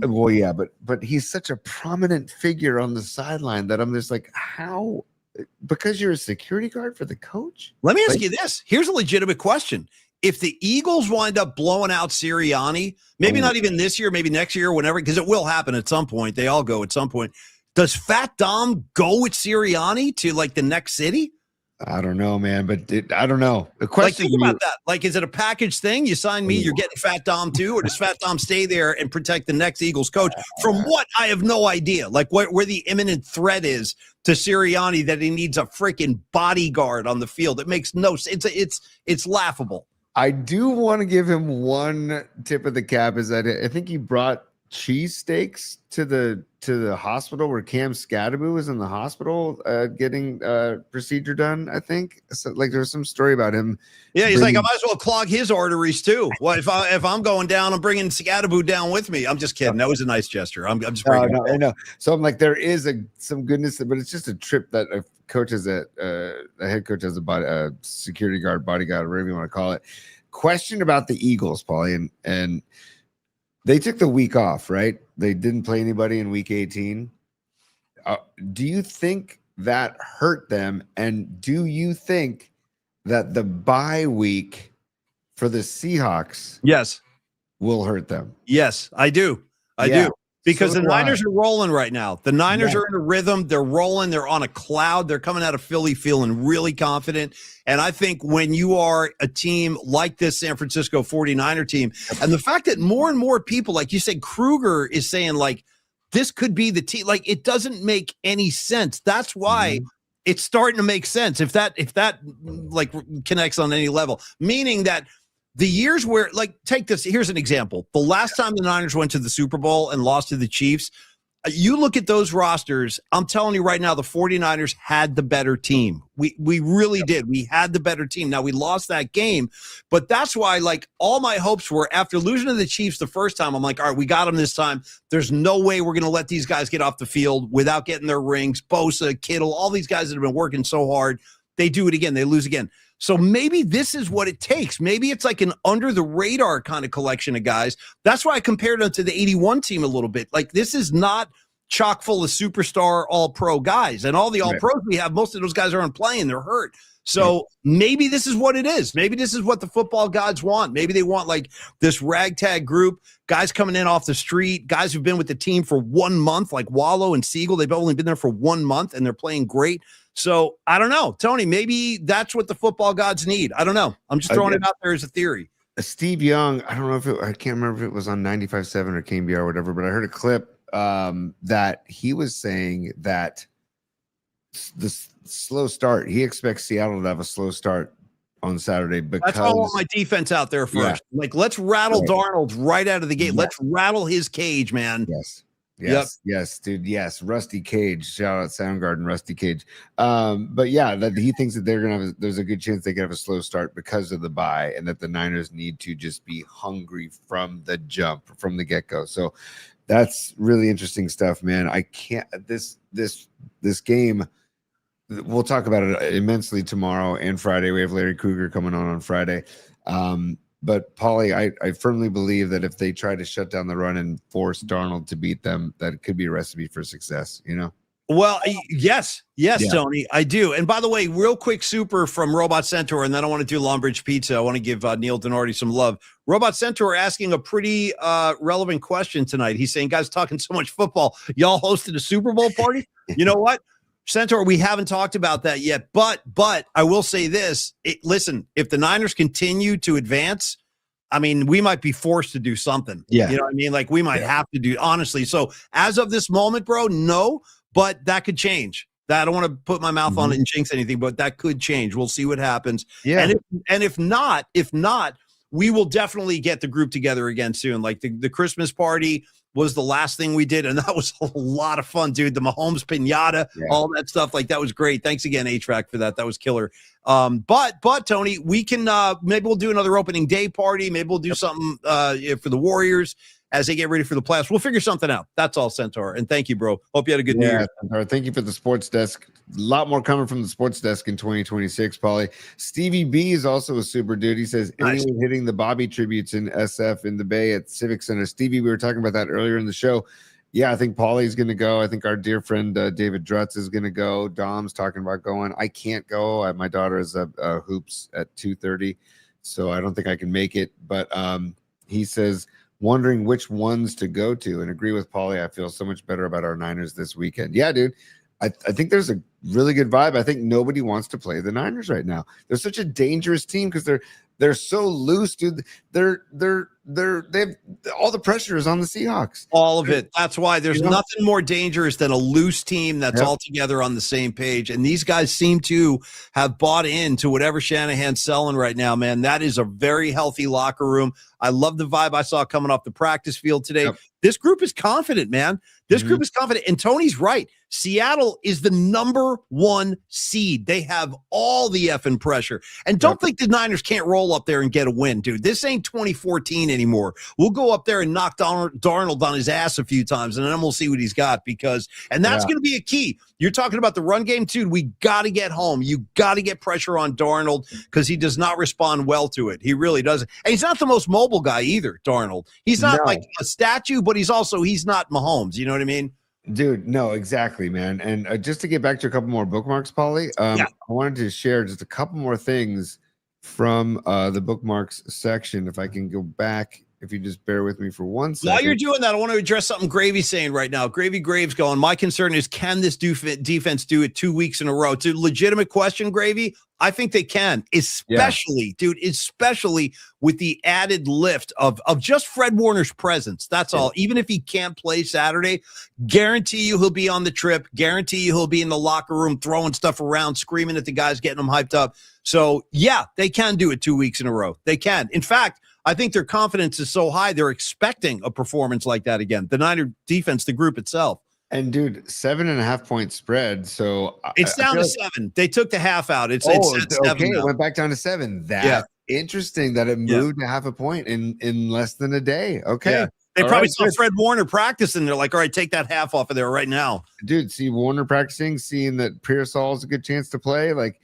Well, yeah, but he's such a prominent figure on the sideline that I'm just like, how? Because you're a security guard for the coach? Let me ask you this. Here's a legitimate question. If the Eagles wind up blowing out Sirianni, maybe not even this year, maybe next year, whenever, because it will happen at some point. They all go at some point. Does Fat Dom go with Sirianni to like the next city? I don't know, man, but I don't know. The question, like, think about that. Like, is it a package thing? You sign me, you're getting Fat Dom too, or does Fat Dom stay there and protect the next Eagles coach? From what I have no idea. Like where the imminent threat is to Sirianni that he needs a freaking bodyguard on the field. It makes no sense. It's laughable. I do want to give him one tip of the cap is that I think he brought cheesesteaks to the hospital where Cam Scadaboo was in the hospital getting procedure done. I think so, like there's some story about him. Yeah, he's like, I might as well clog his arteries too. Well, if I'm going down, I'm bringing Scadaboo down with me. I'm just kidding. That was a nice gesture. I'm just bringing I know. So I'm like, there is some goodness, but it's just a trip that a coach has a head coach has a security guard, bodyguard, whatever you want to call it. Question about the Eagles, Paulie, and they took the week off, right? They didn't play anybody in week 18. Do you think that hurt them? And do you think that the bye week for the Seahawks will hurt them? Yes, I do. I do. Because the Niners are rolling right now. The Niners are in a rhythm. They're rolling. They're on a cloud. They're coming out of Philly feeling really confident. And I think when you are a team like this San Francisco 49er team, and the fact that more and more people, like you said, Kruger is saying, like, this could be the team. Like, it doesn't make any sense. That's why it's starting to make sense. If that like connects on any level, meaning that the years where, like, take this, here's an example. The last time the Niners went to the Super Bowl and lost to the Chiefs, you look at those rosters, I'm telling you right now, the 49ers had the better team. We really did. We had the better team. Now, we lost that game, but that's why, like, all my hopes were after losing to the Chiefs the first time, I'm like, all right, we got them this time. There's no way we're going to let these guys get off the field without getting their rings. Bosa, Kittle, all these guys that have been working so hard, they do it again. They lose again. So maybe this is what it takes. Maybe it's like an under the radar kind of collection of guys. That's why I compared them to the 81 team a little bit. Like, this is not chock full of superstar all pro guys, and all the all pros we have, most of those guys aren't playing. They're hurt. So maybe this is what it is. Maybe this is what the football gods want. Maybe they want like this ragtag group, guys coming in off the street, guys who've been with the team for 1 month, like Wallow and Siegel. They've only been there for 1 month and they're playing great. So I don't know, Tony, maybe that's what the football gods need. I don't know. I'm just throwing it out there as a theory. Steve Young, I don't know if I can't remember if it was on 95.7 or KBR or whatever, but I heard a clip that he was saying that the slow start, he expects Seattle to have a slow start on Saturday because that's why I want my defense out there first. Yeah. Like, let's rattle Darnold right out of the gate. Yeah. Let's rattle his cage, man. Yes, dude. Yes, Rusty Cage. Shout out Soundgarden, Rusty Cage. But yeah, that he thinks that they're gonna have. There's a good chance they could have a slow start because of the bye, and that the Niners need to just be hungry from the jump, from the get go. So that's really interesting stuff, man. I can't. This game. We'll talk about it immensely tomorrow and Friday. We have Larry Krueger coming on Friday. But Paulie, I firmly believe that if they try to shut down the run and force Darnold to beat them, that it could be a recipe for success, you know? Well, yes, Tony, I do. And by the way, real quick super from Robot Centaur, and then I want to do Longbridge Pizza. I want to give Neil Denardi some love. Robot Centaur asking a pretty relevant question tonight. He's saying, guys, talking so much football, y'all hosted a Super Bowl party? You know what? Centaur, we haven't talked about that yet, but I will say this. Listen, if the Niners continue to advance, I mean, we might be forced to do something. Yeah. You know what I mean? Like, we might have to do, honestly. So as of this moment, bro, no, but that could change. That I don't want to put my mouth on it and jinx anything, but that could change. We'll see what happens. Yeah. And if not, we will definitely get the group together again soon. Like the Christmas party was the last thing we did, and that was a lot of fun, dude. The Mahomes pinata, all that stuff, like that was great. Thanks again, HVAC, for that. That was killer. But Tony, we can maybe we'll do another opening day party. Maybe we'll do something for the Warriors as they get ready for the playoffs. We'll figure something out. That's all, Centaur. And thank you, bro. Hope you had a good New Year. Centaur. Thank you for the sports desk. A lot more coming from the sports desk in 2026, Paulie. Stevie B is also a super dude. He says, anyone hitting the Bobby tributes in SF in the Bay at Civic Center. Stevie, we were talking about that earlier in the show. Yeah, I think Paulie's going to go. I think our dear friend David Drutz is going to go. Dom's talking about going. I can't go. My daughter is hoops at 2:30, so I don't think I can make it. But he says, wondering which ones to go to, and agree with Paulie. I feel so much better about our Niners this weekend. Yeah, dude. I think there's a really good vibe. I think nobody wants to play the Niners right now. They're such a dangerous team because they're so loose, dude. They have all the pressure is on the Seahawks. All of it. That's why there's nothing more dangerous than a loose team that's all together on the same page. And these guys seem to have bought into whatever Shanahan's selling right now, man. That is a very healthy locker room. I love the vibe I saw coming off the practice field today. This group is confident, man. This group is confident. And Tony's right. Seattle is the #1 seed. They have all the effing pressure. And don't think the Niners can't roll up there and get a win, dude. This ain't 2014 anymore. We'll go up there and knock Darnold on his ass a few times, and then we'll see what he's got. And that's going to be a key. You're talking about the run game, too. We got to get home. You got to get pressure on Darnold because he does not respond well to it. He really doesn't. And he's not the most mobile guy either, Darnold. He's not like a statue, but he's not Mahomes. You know what I mean? Dude, no, exactly, man. And just to get back to a couple more bookmarks, Paulie, I wanted to share just a couple more things from the bookmarks section. If I can go back, if you just bear with me for 1 second. While you're doing that, I want to address something Gravy's saying right now. Gravy Graves going, my concern is, can this defense do it 2 weeks in a row? It's a legitimate question, Gravy. I think they can, especially with the added lift of just Fred Warner's presence. That's all. Even if he can't play Saturday, guarantee you he'll be on the trip. Guarantee you he'll be in the locker room throwing stuff around, screaming at the guys, getting them hyped up. So, yeah, they can do it 2 weeks in a row. They can. In fact, I think their confidence is so high, they're expecting a performance like that again. The Niner defense, the group itself. And dude, 7.5 point spread. So it's down to 7. They took the half out. It's at 7. Okay, it went back down to 7. That's interesting that it moved to half a point in less than a day. Okay. Yeah. They probably saw Fred Warner practice, and they're like, all right, take that half off of there right now. Dude, see Warner practicing, seeing that Pearsall is a good chance to play. Like,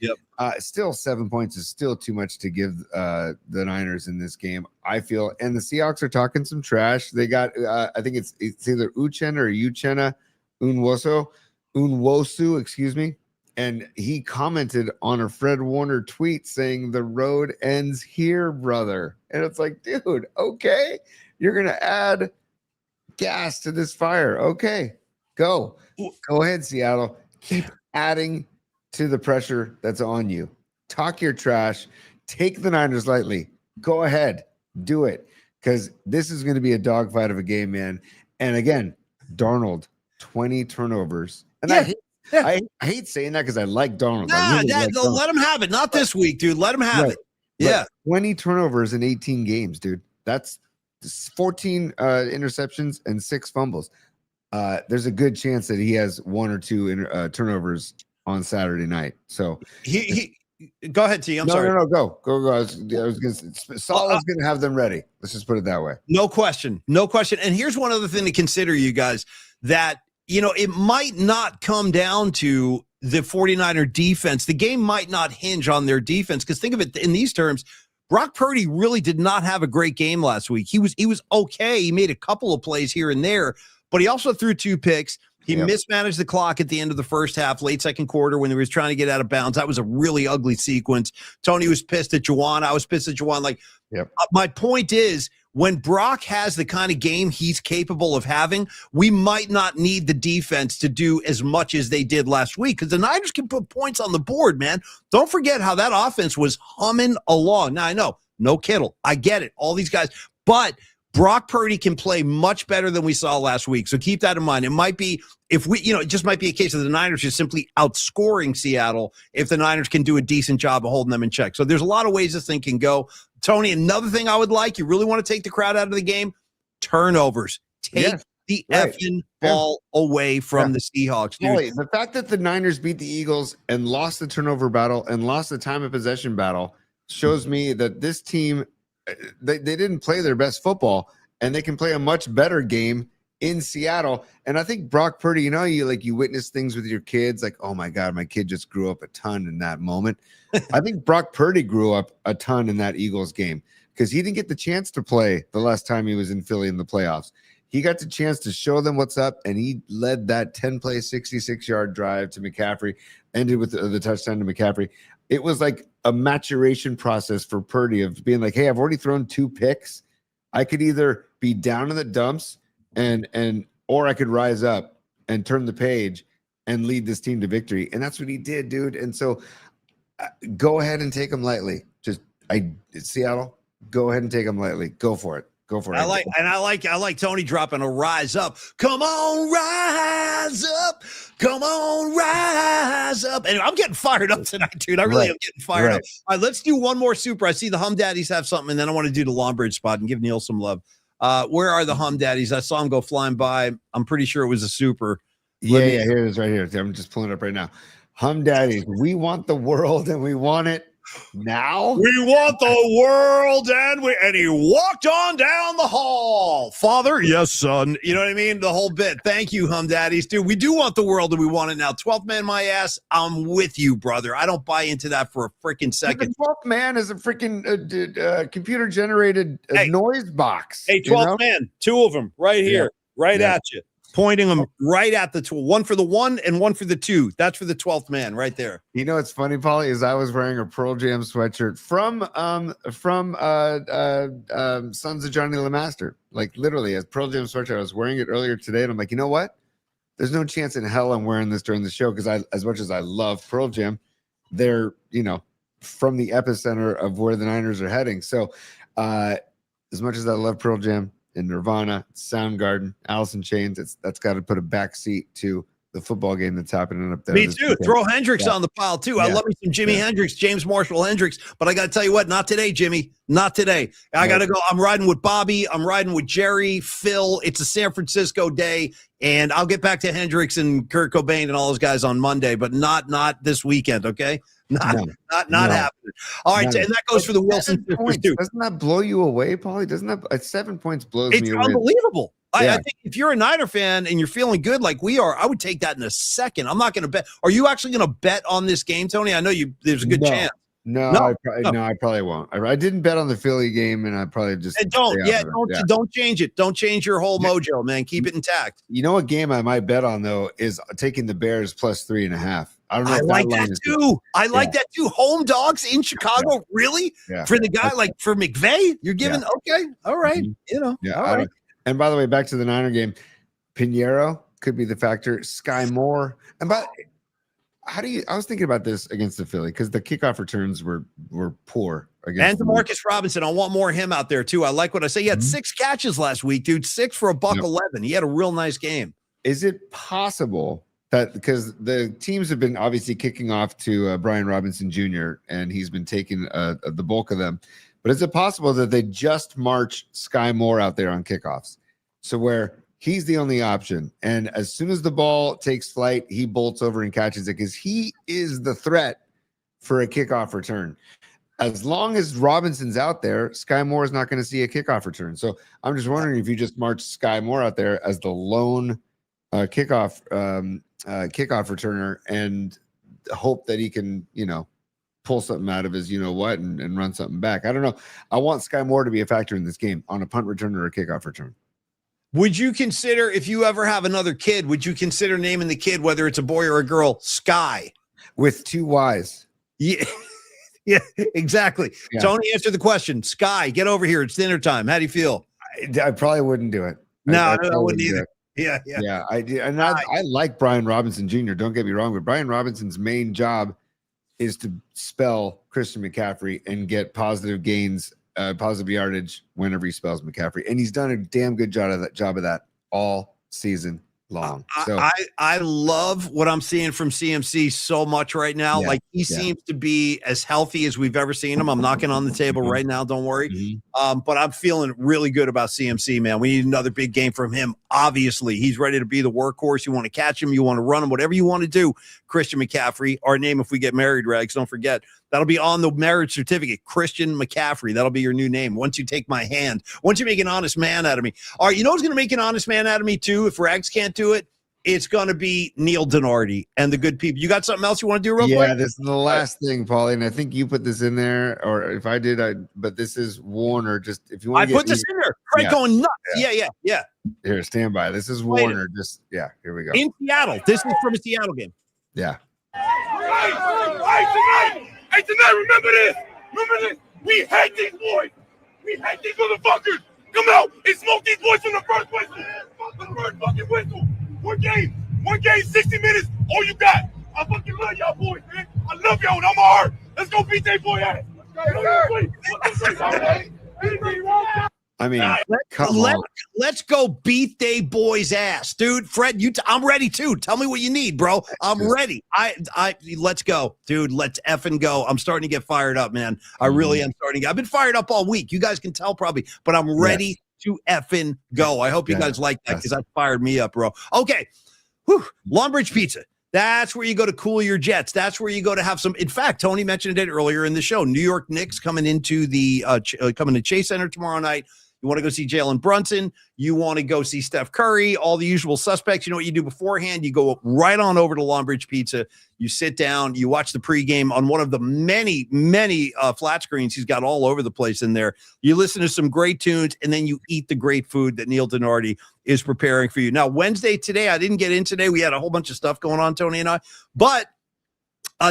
still 7 points is still too much to give the Niners in this game, I feel. And the Seahawks are talking some trash. They got, I think it's either Uchenna, Unwosu, excuse me. And he commented on a Fred Warner tweet saying, the road ends here, brother. And it's like, dude, okay. You're going to add gas to this fire. Okay, go ahead, Seattle. Keep adding to the pressure that's on you. Talk your trash. Take the Niners lightly. Go ahead. Do it. Because this is going to be a dogfight of a game, man. And again, Darnold, 20 turnovers. And I hate saying that because I like Darnold. Nah, really like Darnold. let him have it. Not this week, dude. Let him have it. Yeah. 20 turnovers in 18 games, dude. That's 14 interceptions and 6 fumbles. There's a good chance that he has 1 or 2 turnovers on Saturday night. So he go ahead, T. I'm sorry. No, go. I was gonna Salah's gonna have them ready. Let's just put it that way. No question. And here's one other thing to consider, you guys, that it might not come down to the 49er defense. The game might not hinge on their defense, because think of it in these terms. Brock Purdy really did not have a great game last week. He was okay. He made a couple of plays here and there, but he also threw 2 picks. He mismanaged the clock at the end of the first half, late second quarter, when he was trying to get out of bounds. That was a really ugly sequence. Tony was pissed at Juwan. I was pissed at Juwan. My point is, when Brock has the kind of game he's capable of having, we might not need the defense to do as much as they did last week, because the Niners can put points on the board, man. Don't forget how that offense was humming along. Now, I know, no Kittle. I get it. All these guys. But Brock Purdy can play much better than we saw last week. So keep that in mind. It might be, it just might be a case of the Niners just simply outscoring Seattle if the Niners can do a decent job of holding them in check. So there's a lot of ways this thing can go. Tony, another thing I would like, you really want to take the crowd out of the game? Turnovers. Take the effing ball away from the Seahawks, dude. Boy, the fact that the Niners beat the Eagles and lost the turnover battle and lost the time of possession battle shows me that this team, they didn't play their best football, and they can play a much better game in Seattle. And I think Brock Purdy, you witness things with your kids, like, oh my God, my kid just grew up a ton in that moment. I think Brock Purdy grew up a ton in that Eagles game, because he didn't get the chance to play the last time he was in Philly in the playoffs. He got the chance to show them what's up, and he led that 10-play, 66-yard drive to McCaffrey, ended with the touchdown to McCaffrey. It was like a maturation process for Purdy of being like, hey, I've already thrown 2 picks. I could either be down in the dumps or I could rise up and turn the page and lead this team to victory. And that's what he did, dude. And so go ahead and take them lightly. Seattle, go ahead and take them lightly. Go for it. Go for it. I like Tony dropping a rise up. Come on, rise up. Come on, rise up. And I'm getting fired up tonight, dude. I really am getting fired up. All right, let's do one more super. I see the Hum Daddies have something, and then I want to do the Longbridge spot and give Neil some love. Where are the Hum Daddies? I saw them go flying by. I'm pretty sure it was a super. Here it is right here. I'm just pulling it up right now. Hum Daddies, we want the world, and we want it now. We want the world, and he walked on down the hall. Father, yes, son. You know what I mean? The whole bit. Thank you, Hum Daddies. Dude, we do want the world, and we want it now. 12th man, my ass. I'm with you, brother. I don't buy into that for a freaking second. The 12th man is a freaking computer-generated noise box. Hey, 12th man, 2 of them right here, at you. Pointing them right at the 2. One for the 1 and one for the 2. That's for the 12th man right there. You know what's funny, Paulie, is I was wearing a Pearl Jam sweatshirt from Sons of Johnny LeMaster. Like literally a Pearl Jam sweatshirt. I was wearing it earlier today, and I'm like, you know what? There's no chance in hell I'm wearing this during the show, because as much as I love Pearl Jam, they're from the epicenter of where the Niners are heading. So as much as I love Pearl Jam, in Nirvana, Soundgarden, Alice in Chains, that's got to put a back seat to the football game that's happening up there. Me too. Weekend. Throw Hendrix on the pile too. I love me some Jimi Hendrix, James Marshall Hendrix, but I got to tell you what, not today, Jimmy. Not today. I got to go. I'm riding with Bobby. I'm riding with Jerry, Phil. It's a San Francisco day, and I'll get back to Hendrix and Kurt Cobain and all those guys on Monday, but not this weekend, okay? Not happening. All right, and that goes for the Wilson sisters too. Doesn't that blow you away, Paulie? Doesn't that 7 points blows me away? It's unbelievable. I think if you're a Niner fan and you're feeling good like we are, I would take that in a second. I'm not going to bet. Are you actually going to bet on this game, Tony? I know there's a good chance. No, I probably won't. I didn't bet on the Philly game, and I probably just don't change it. Don't change your whole mojo, man. Keep it intact. You know what game I might bet on though is taking the Bears plus 3.5. I don't know. I like that too. I like that too. Home dogs in Chicago, really? Yeah. For the guy for McVay, you're giving okay, all right, all right. And by the way, back to the Niner game, Pinheiro could be the factor. Sky Moore, and How do you? I was thinking about this against the Philly because the kickoff returns were poor And against. DeMarcus Robinson, I want more of him out there too. I like what I say. He had 6 catches last week, dude. 6 for $111. He had a real nice game. Is it possible that because the teams have been obviously kicking off to Brian Robinson Jr. and he's been taking the bulk of them, but is it possible that they just march Sky Moore out there on kickoffs, so where he's the only option, and as soon as the ball takes flight, he bolts over and catches it because he is the threat for a kickoff return. As long as Robinson's out there, Sky Moore is not going to see a kickoff return. So I'm just wondering if you just march Sky Moore out there as the lone kickoff returner and hope that he can, pull something out of his, and run something back. I don't know. I want Sky Moore to be a factor in this game on a punt return or a kickoff return. Would you consider, if you ever have another kid, would you consider naming the kid, whether it's a boy or a girl, Sky? With 2 Ys. Yeah. Yeah, exactly. Yeah. Tony, answer the question. Sky, get over here. It's dinner time. How do you feel? I probably wouldn't do it. No, I wouldn't either. Yeah. I do. And I like Brian Robinson Jr. Don't get me wrong, but Brian Robinson's main job is to spell Christian McCaffrey and get positive gains, positive yardage whenever he spells McCaffrey. And he's done a damn good job of that all season long. So I love what I'm seeing from CMC so much right now. Yeah, like he seems to be as healthy as we've ever seen him. I'm knocking on the table right now. Don't worry. But I'm feeling really good about CMC, man. We need another big game from him. Obviously, he's ready to be the workhorse. You want to catch him. You want to run him, whatever you want to do. Christian McCaffrey, our name if we get married, Rags. Don't forget. That'll be on the marriage certificate. Christian McCaffrey. That'll be your new name. Once you take my hand, once you make an honest man out of me. All right, you know who's going to make an honest man out of me too? If Rags can't do it, it's going to be Neil Denardi and the good people. You got something else you want to do real quick? Yeah, this is the last thing, Paulie, and I think you put this in there, or if I did, but this is Warner. Just if you want to put this in there. Fred going nuts. Yeah. Here, stand by. This is Warner. Here we go. In Seattle. This is from a Seattle game. Yeah. Hey, tonight, remember this. We hate these boys. We hate these motherfuckers. Come out and smoke these boys from the first whistle. The first fucking whistle. One game, 60 minutes. All you got. I fucking love y'all boys, man. I love y'all with all my heart. Let's go beat that boy ass. I mean, let's go beat they boys' ass, dude. Fred, I'm ready too. Tell me what you need, bro. I'm ready. Let's go, dude. Let's effing go. I'm starting to get fired up, man. I really am starting to. I've been fired up all week. You guys can tell probably, but I'm ready to effing go. I hope you guys like that because that fired me up, bro. Okay, Longbridge Pizza. That's where you go to cool your jets. That's where you go to have some. In fact, Tony mentioned it earlier in the show. New York Knicks coming into the coming to Chase Center tomorrow night. You want to go see Jalen Brunson. You want to go see Steph Curry, all the usual suspects. You know what you do beforehand? You go right on over to Longbridge Pizza. You sit down. You watch the pregame on one of the many, many flat screens he's got all over the place in there. You listen to some great tunes, and then you eat the great food that Neil Denardi is preparing for you. Now, Wednesday today, I didn't get in today. We had a whole bunch of stuff going on, Tony and I. But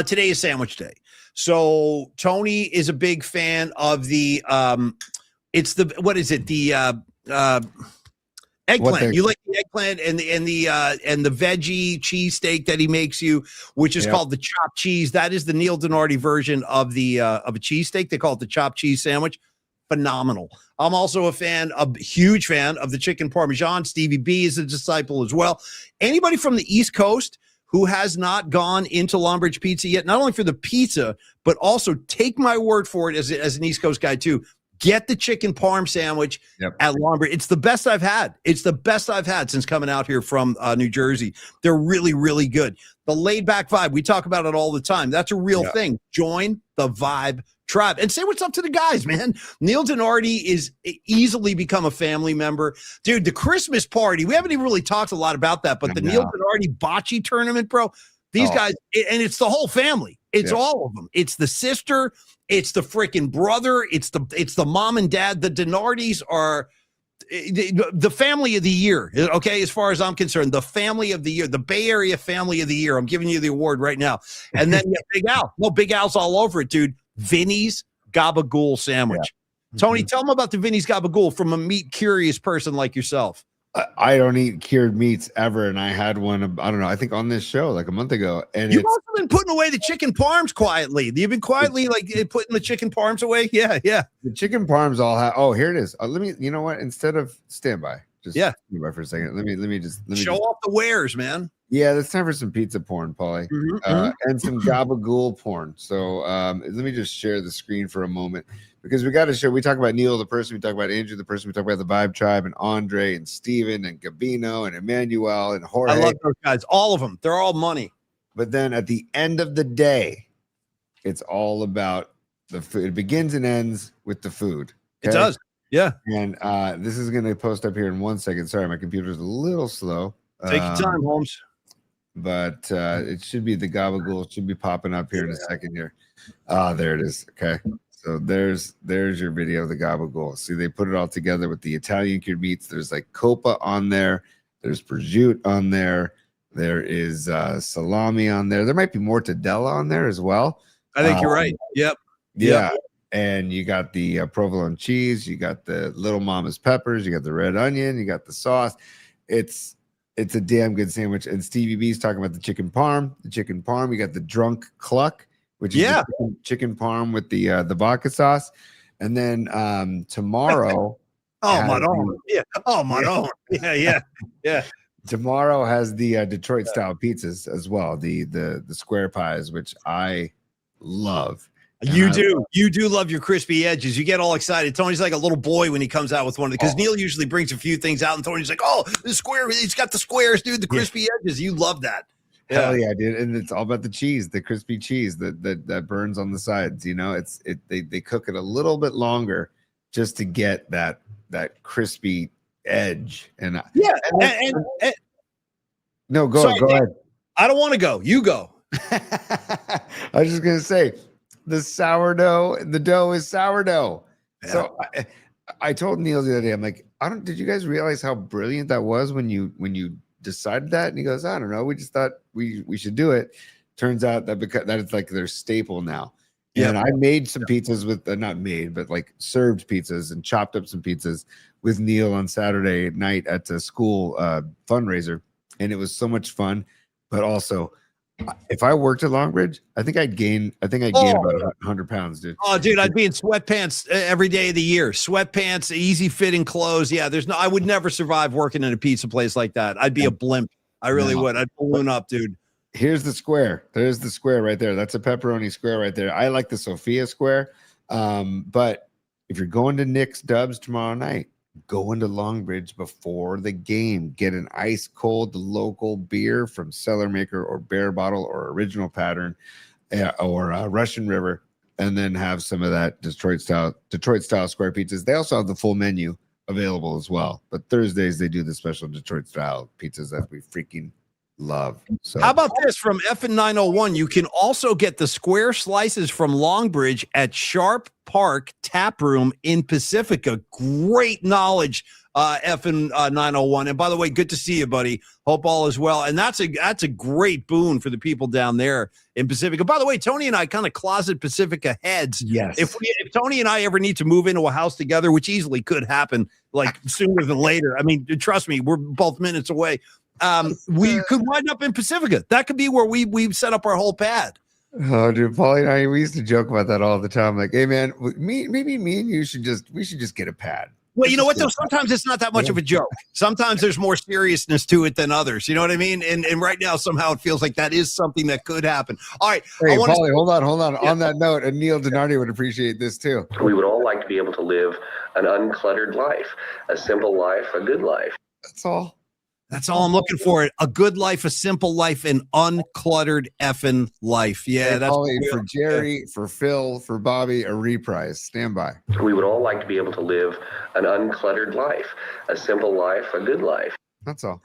today is sandwich day. So Tony is a big fan of the it's the what is it? The eggplant. You like the eggplant and the veggie cheesesteak that he makes you, which is called the chopped cheese. That is the Neil Denardi version of a cheesesteak. They call it the chopped cheese sandwich. Phenomenal. I'm also a huge fan of the chicken parmesan. Stevie B is a disciple as well. Anybody from the East Coast who has not gone into Longbridge Pizza yet, not only for the pizza, but also take my word for it as an East Coast guy too. Get the chicken parm sandwich at Longbridge. It's the best I've had. It's the best I've had since coming out here from New Jersey. They're really, really good. The laid back vibe, we talk about it all the time. That's a real thing. Join the Vibe Tribe and say what's up to the guys, man. Neil Denardi is easily become a family member. Dude, the Christmas party, we haven't even really talked a lot about that, but the Neil Denardi bocce tournament, bro, these guys, and it's the whole family. It's all of them. It's the sister. It's the freaking brother. It's the mom and dad. The Denardis are the family of the year. Okay, as far as I'm concerned, the family of the year, the Bay Area family of the year. I'm giving you the award right now. And then Big Al. No, Big Al's all over it, dude. Vinny's Gabagool sandwich. Tony, tell them about the Vinny's Gabagool from a meat curious person like yourself. I don't eat cured meats ever, and I had one. I don't know. I think on this show like a month ago, and You've also been putting away the chicken parms quietly. You've been quietly like putting the chicken parms away. Yeah. the chicken parms all have. Oh, here it is. Let me. You know what? Instead of standby, just stand by for a second. Let me just Show off the wares, man. Yeah, it's time for some pizza porn, Paulie, and some gabagool porn. So let me just share the screen for a moment because we got to show. We talk about Neil, the person. We talk about Andrew, the person. We talk about the Vibe Tribe and Andre and Steven and Gabino and Emmanuel and Jorge. I love those guys. All of them. They're all money. But then at the end of the day, it's all about the food. It begins and ends with the food. Okay? It does. Yeah. And this is going to post up here in 1 second. Sorry, my computer's a little slow. Take your time, Holmes. But it should be the gabagool. It should be popping up here in a second here. There it is. Okay. So there's your video of the gabagool. See, they put it all together with the Italian cured meats. There's like coppa on there. There's prosciutto on there. There is salami on there. There might be mortadella on there as well. I think you're right. Yep. Yeah. And you got the provolone cheese. You got the Little Mama's peppers. You got the red onion. You got the sauce. It's a damn good sandwich. And Stevie B's talking about the chicken parm. The chicken parm. You got the drunk cluck, which is the chicken parm with the vodka sauce. And then tomorrow. Madon. Yeah. Oh, Madon. Yeah. Tomorrow has the Detroit style pizzas as well. The square pies, which I love. You do love your crispy edges. You get all excited. Tony's like a little boy when he comes out with one of the, because Neil usually brings a few things out, and Tony's like, "Oh, the square, he's got the squares, dude. The crispy edges." You love that. Hell yeah, dude! And it's all about the cheese, the crispy cheese that burns on the sides. You know, they cook it a little bit longer just to get that crispy edge. And no, go ahead. I don't want to go. You go. I was just gonna say. The dough is sourdough. Yeah. So I told Neil the other day, I'm like, did you guys realize how brilliant that was when you decided that? And he goes, I don't know. We just thought we should do it. Turns out that it's like their staple now. Yeah. And I made some pizzas with not made, but like served pizzas and chopped up some pizzas with Neil on Saturday night at the school fundraiser. And it was so much fun, but also if I worked at Longbridge, I think I'd gain about 100 pounds, dude. Oh, dude, I'd be in sweatpants every day of the year. Sweatpants, easy fitting clothes. Yeah, I would never survive working in a pizza place like that. I'd be a blimp. I really would. I'd balloon up, dude. Here's the square. There's the square right there. That's a pepperoni square right there. I like the Sophia square. But if you're going to Nick's Dubs tomorrow night, go into Longbridge before the game. Get an ice cold local beer from Cellar Maker or Bear Bottle or Original Pattern or Russian River, and then have some of that Detroit style square pizzas. They also have the full menu available as well. But Thursdays they do the special Detroit style pizzas that we freaking love. So how about this from FN901? You can also get the square slices from Longbridge at Sharp Park Tap Room in Pacifica. Great knowledge, FN901. And by the way, good to see you, buddy. Hope all is well. And that's a great boon for the people down there in Pacifica. By the way, Tony and I kind of closet Pacifica heads. Yes. If Tony and I ever need to move into a house together, which easily could happen, like sooner than later. I mean, trust me, we're both minutes away. We could wind up in Pacifica. That could be where we set up our whole pad. Oh, dude, Paulie and I, we used to joke about that all the time. Like, hey, man, maybe me and you should just get a pad. Well, you know what, though? Sometimes it's not that much of a joke. Sometimes there's more seriousness to it than others. You know what I mean? And right now, somehow it feels like that is something that could happen. All right. Hey, Paulie, hold on. Yeah. On that note, and Neil Donardi would appreciate this, too. We would all like to be able to live an uncluttered life, a simple life, a good life. That's all. That's all I'm looking for. A good life, a simple life, an uncluttered effing life. Yeah, that's for Jerry, for Phil, for Bobby, a reprise. Stand by. We would all like to be able to live an uncluttered life, a simple life, a good life. That's all.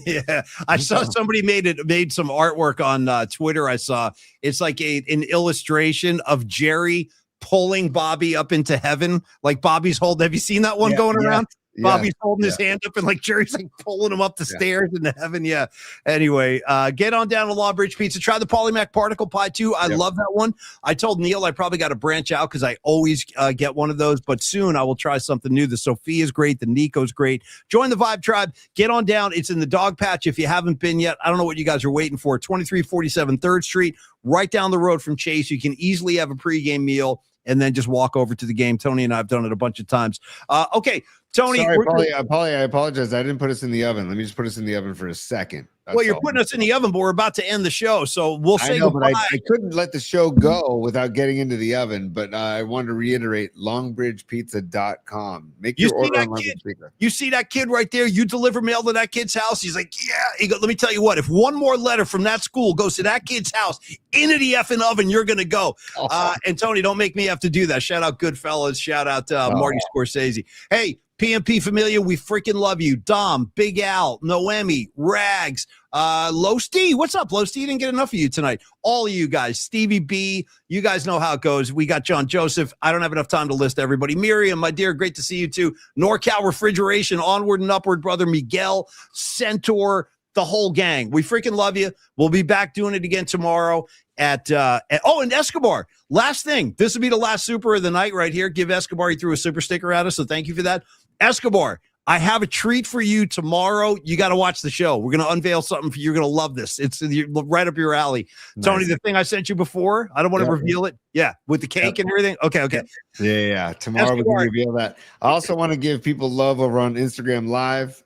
Yeah, I saw somebody made some artwork on Twitter. I saw it's like an illustration of Jerry pulling Bobby up into heaven, like Bobby's hold. Have you seen that one going around? Bobby's holding his hand up and like Jerry's like pulling him up the stairs into heaven. Yeah. Anyway, get on down to Lawbridge Pizza. Try the Polymac particle pie too. I love that one. I told Neil I probably got to branch out because I always get one of those, but soon I will try something new. The Sophia is great. The Nico's great. Join the Vibe Tribe. Get on down. It's in the Dog Patch. If you haven't been yet, I don't know what you guys are waiting for. 2347 3rd Street, right down the road from Chase. You can easily have a pregame meal and then just walk over to the game. Tony and I have done it a bunch of times. Okay, Tony. Sorry, Paulie, I apologize. I didn't put us in the oven. Let me just put us in the oven for a second. Well, you're putting us in the oven, but we're about to end the show, so we'll say goodbye. But I couldn't let the show go without getting into the oven, but I wanted to reiterate longbridgepizza.com. Make your order on Longbridge Pizza. You see that kid right there? You deliver mail to that kid's house. He's like, yeah. He goes, let me tell you what, if one more letter from that school goes to that kid's house, into the effing oven, you're going to go. And Tony, don't make me have to do that. Shout out Goodfellas. Shout out Marty Scorsese. Hey, PMP Familia, we freaking love you. Dom, Big Al, Noemi, Rags, Low Steve. What's up, Low Steve? Didn't get enough of you tonight. All of you guys, Stevie B, you guys know how it goes. We got John Joseph. I don't have enough time to list everybody. Miriam, my dear, great to see you too. NorCal Refrigeration, Onward and Upward, brother Miguel, Centaur, the whole gang. We freaking love you. We'll be back doing it again tomorrow and Escobar. Last thing, this will be the last super of the night right here. Give Escobar, he threw a super sticker at us, so thank you for that. Escobar, I have a treat for you tomorrow. You got to watch the show. We're going to unveil something for you. You're going to love this. It's right up your alley. Nice. Tony, the thing I sent you before, I don't want to reveal it. Yeah, with the cake and everything. Okay. Yeah. Tomorrow we can reveal that. I also want to give people love over on Instagram Live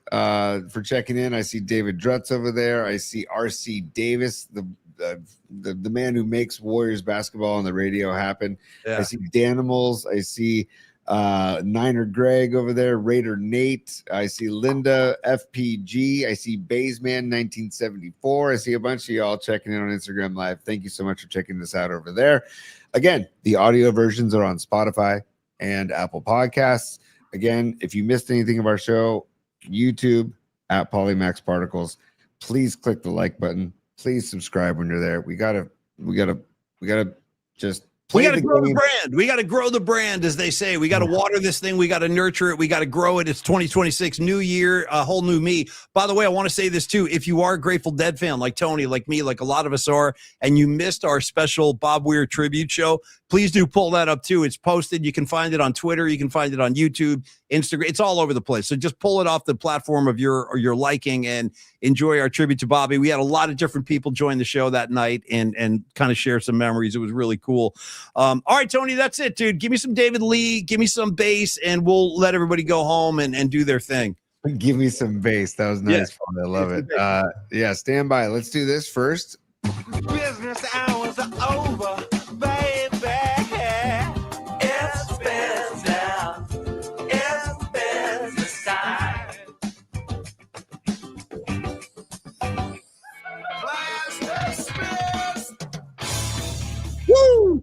for checking in. I see David Drutz over there. I see RC Davis, the man who makes Warriors basketball on the radio happen. Yeah. I see Danimals. I see Niner Greg over there, Raider Nate. I see Linda FPG. I see Baysman 1974. I see a bunch of y'all checking in on Instagram Live. Thank you so much for checking this out over there. Again, the audio versions are on Spotify and Apple Podcasts. Again, if you missed anything of our show, YouTube at Polymax Particles. Please click the like button. Please subscribe when you're there. We gotta just we got to grow the brand. We got to grow the brand, as they say. We got to water this thing. We got to nurture it. We got to grow it. It's 2026, new year, a whole new me. By the way, I want to say this too. If you are a Grateful Dead fan, like Tony, like me, like a lot of us are, and you missed our special Bob Weir tribute show, please do pull that up too. It's posted. You can find it on Twitter. You can find it on YouTube, Instagram. It's all over the place. So just pull it off the platform of your liking and enjoy our tribute to Bobby. We had a lot of different people join the show that night and kind of share some memories. It was really cool. All right, Tony, that's it, dude. Give me some David Lee, give me some bass, and we'll let everybody go home and do their thing. Give me some bass. That was nice. Yeah. I love it. Yeah, stand by. Let's do this first. Business hours are over, baby. It's business. It's business time. Woo!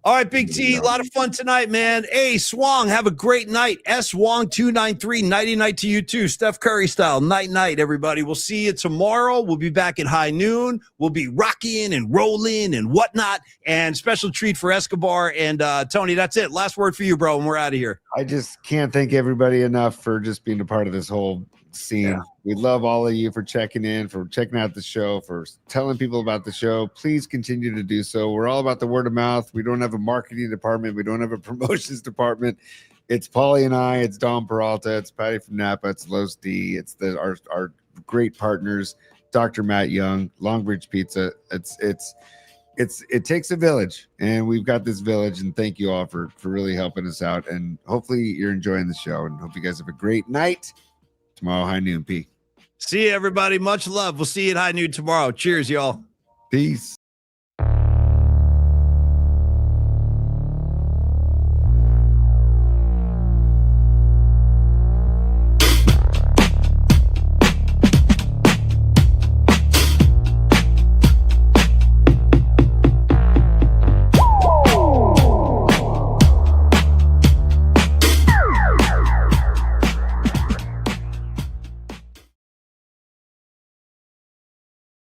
All right, Big T, a lot of fun tonight, man. Hey, Swong, have a great night. Swong293, nighty night to you too. Steph Curry style, night, everybody. We'll see you tomorrow. We'll be back at high noon. We'll be rocking and rolling and whatnot. And special treat for Escobar and Tony. That's it. Last word for you, bro, and we're out of here. I just can't thank everybody enough for just being a part of this whole scene. Yeah. We love all of you for checking in, for checking out the show, for telling people about the show. Please continue to do so. We're all about the word of mouth. We don't have a marketing department. We don't have a promotions department. It's Paulie and I. It's Don Peralta. It's Patty from Napa. It's Los D. It's our great partners, Dr. Matt Young, Longbridge Pizza. It takes a village, and we've got this village. And thank you all for really helping us out. And hopefully you're enjoying the show. And hope you guys have a great night. Tomorrow, high noon, P. See you, everybody. Much love. We'll see you at high noon tomorrow. Cheers, y'all. Peace.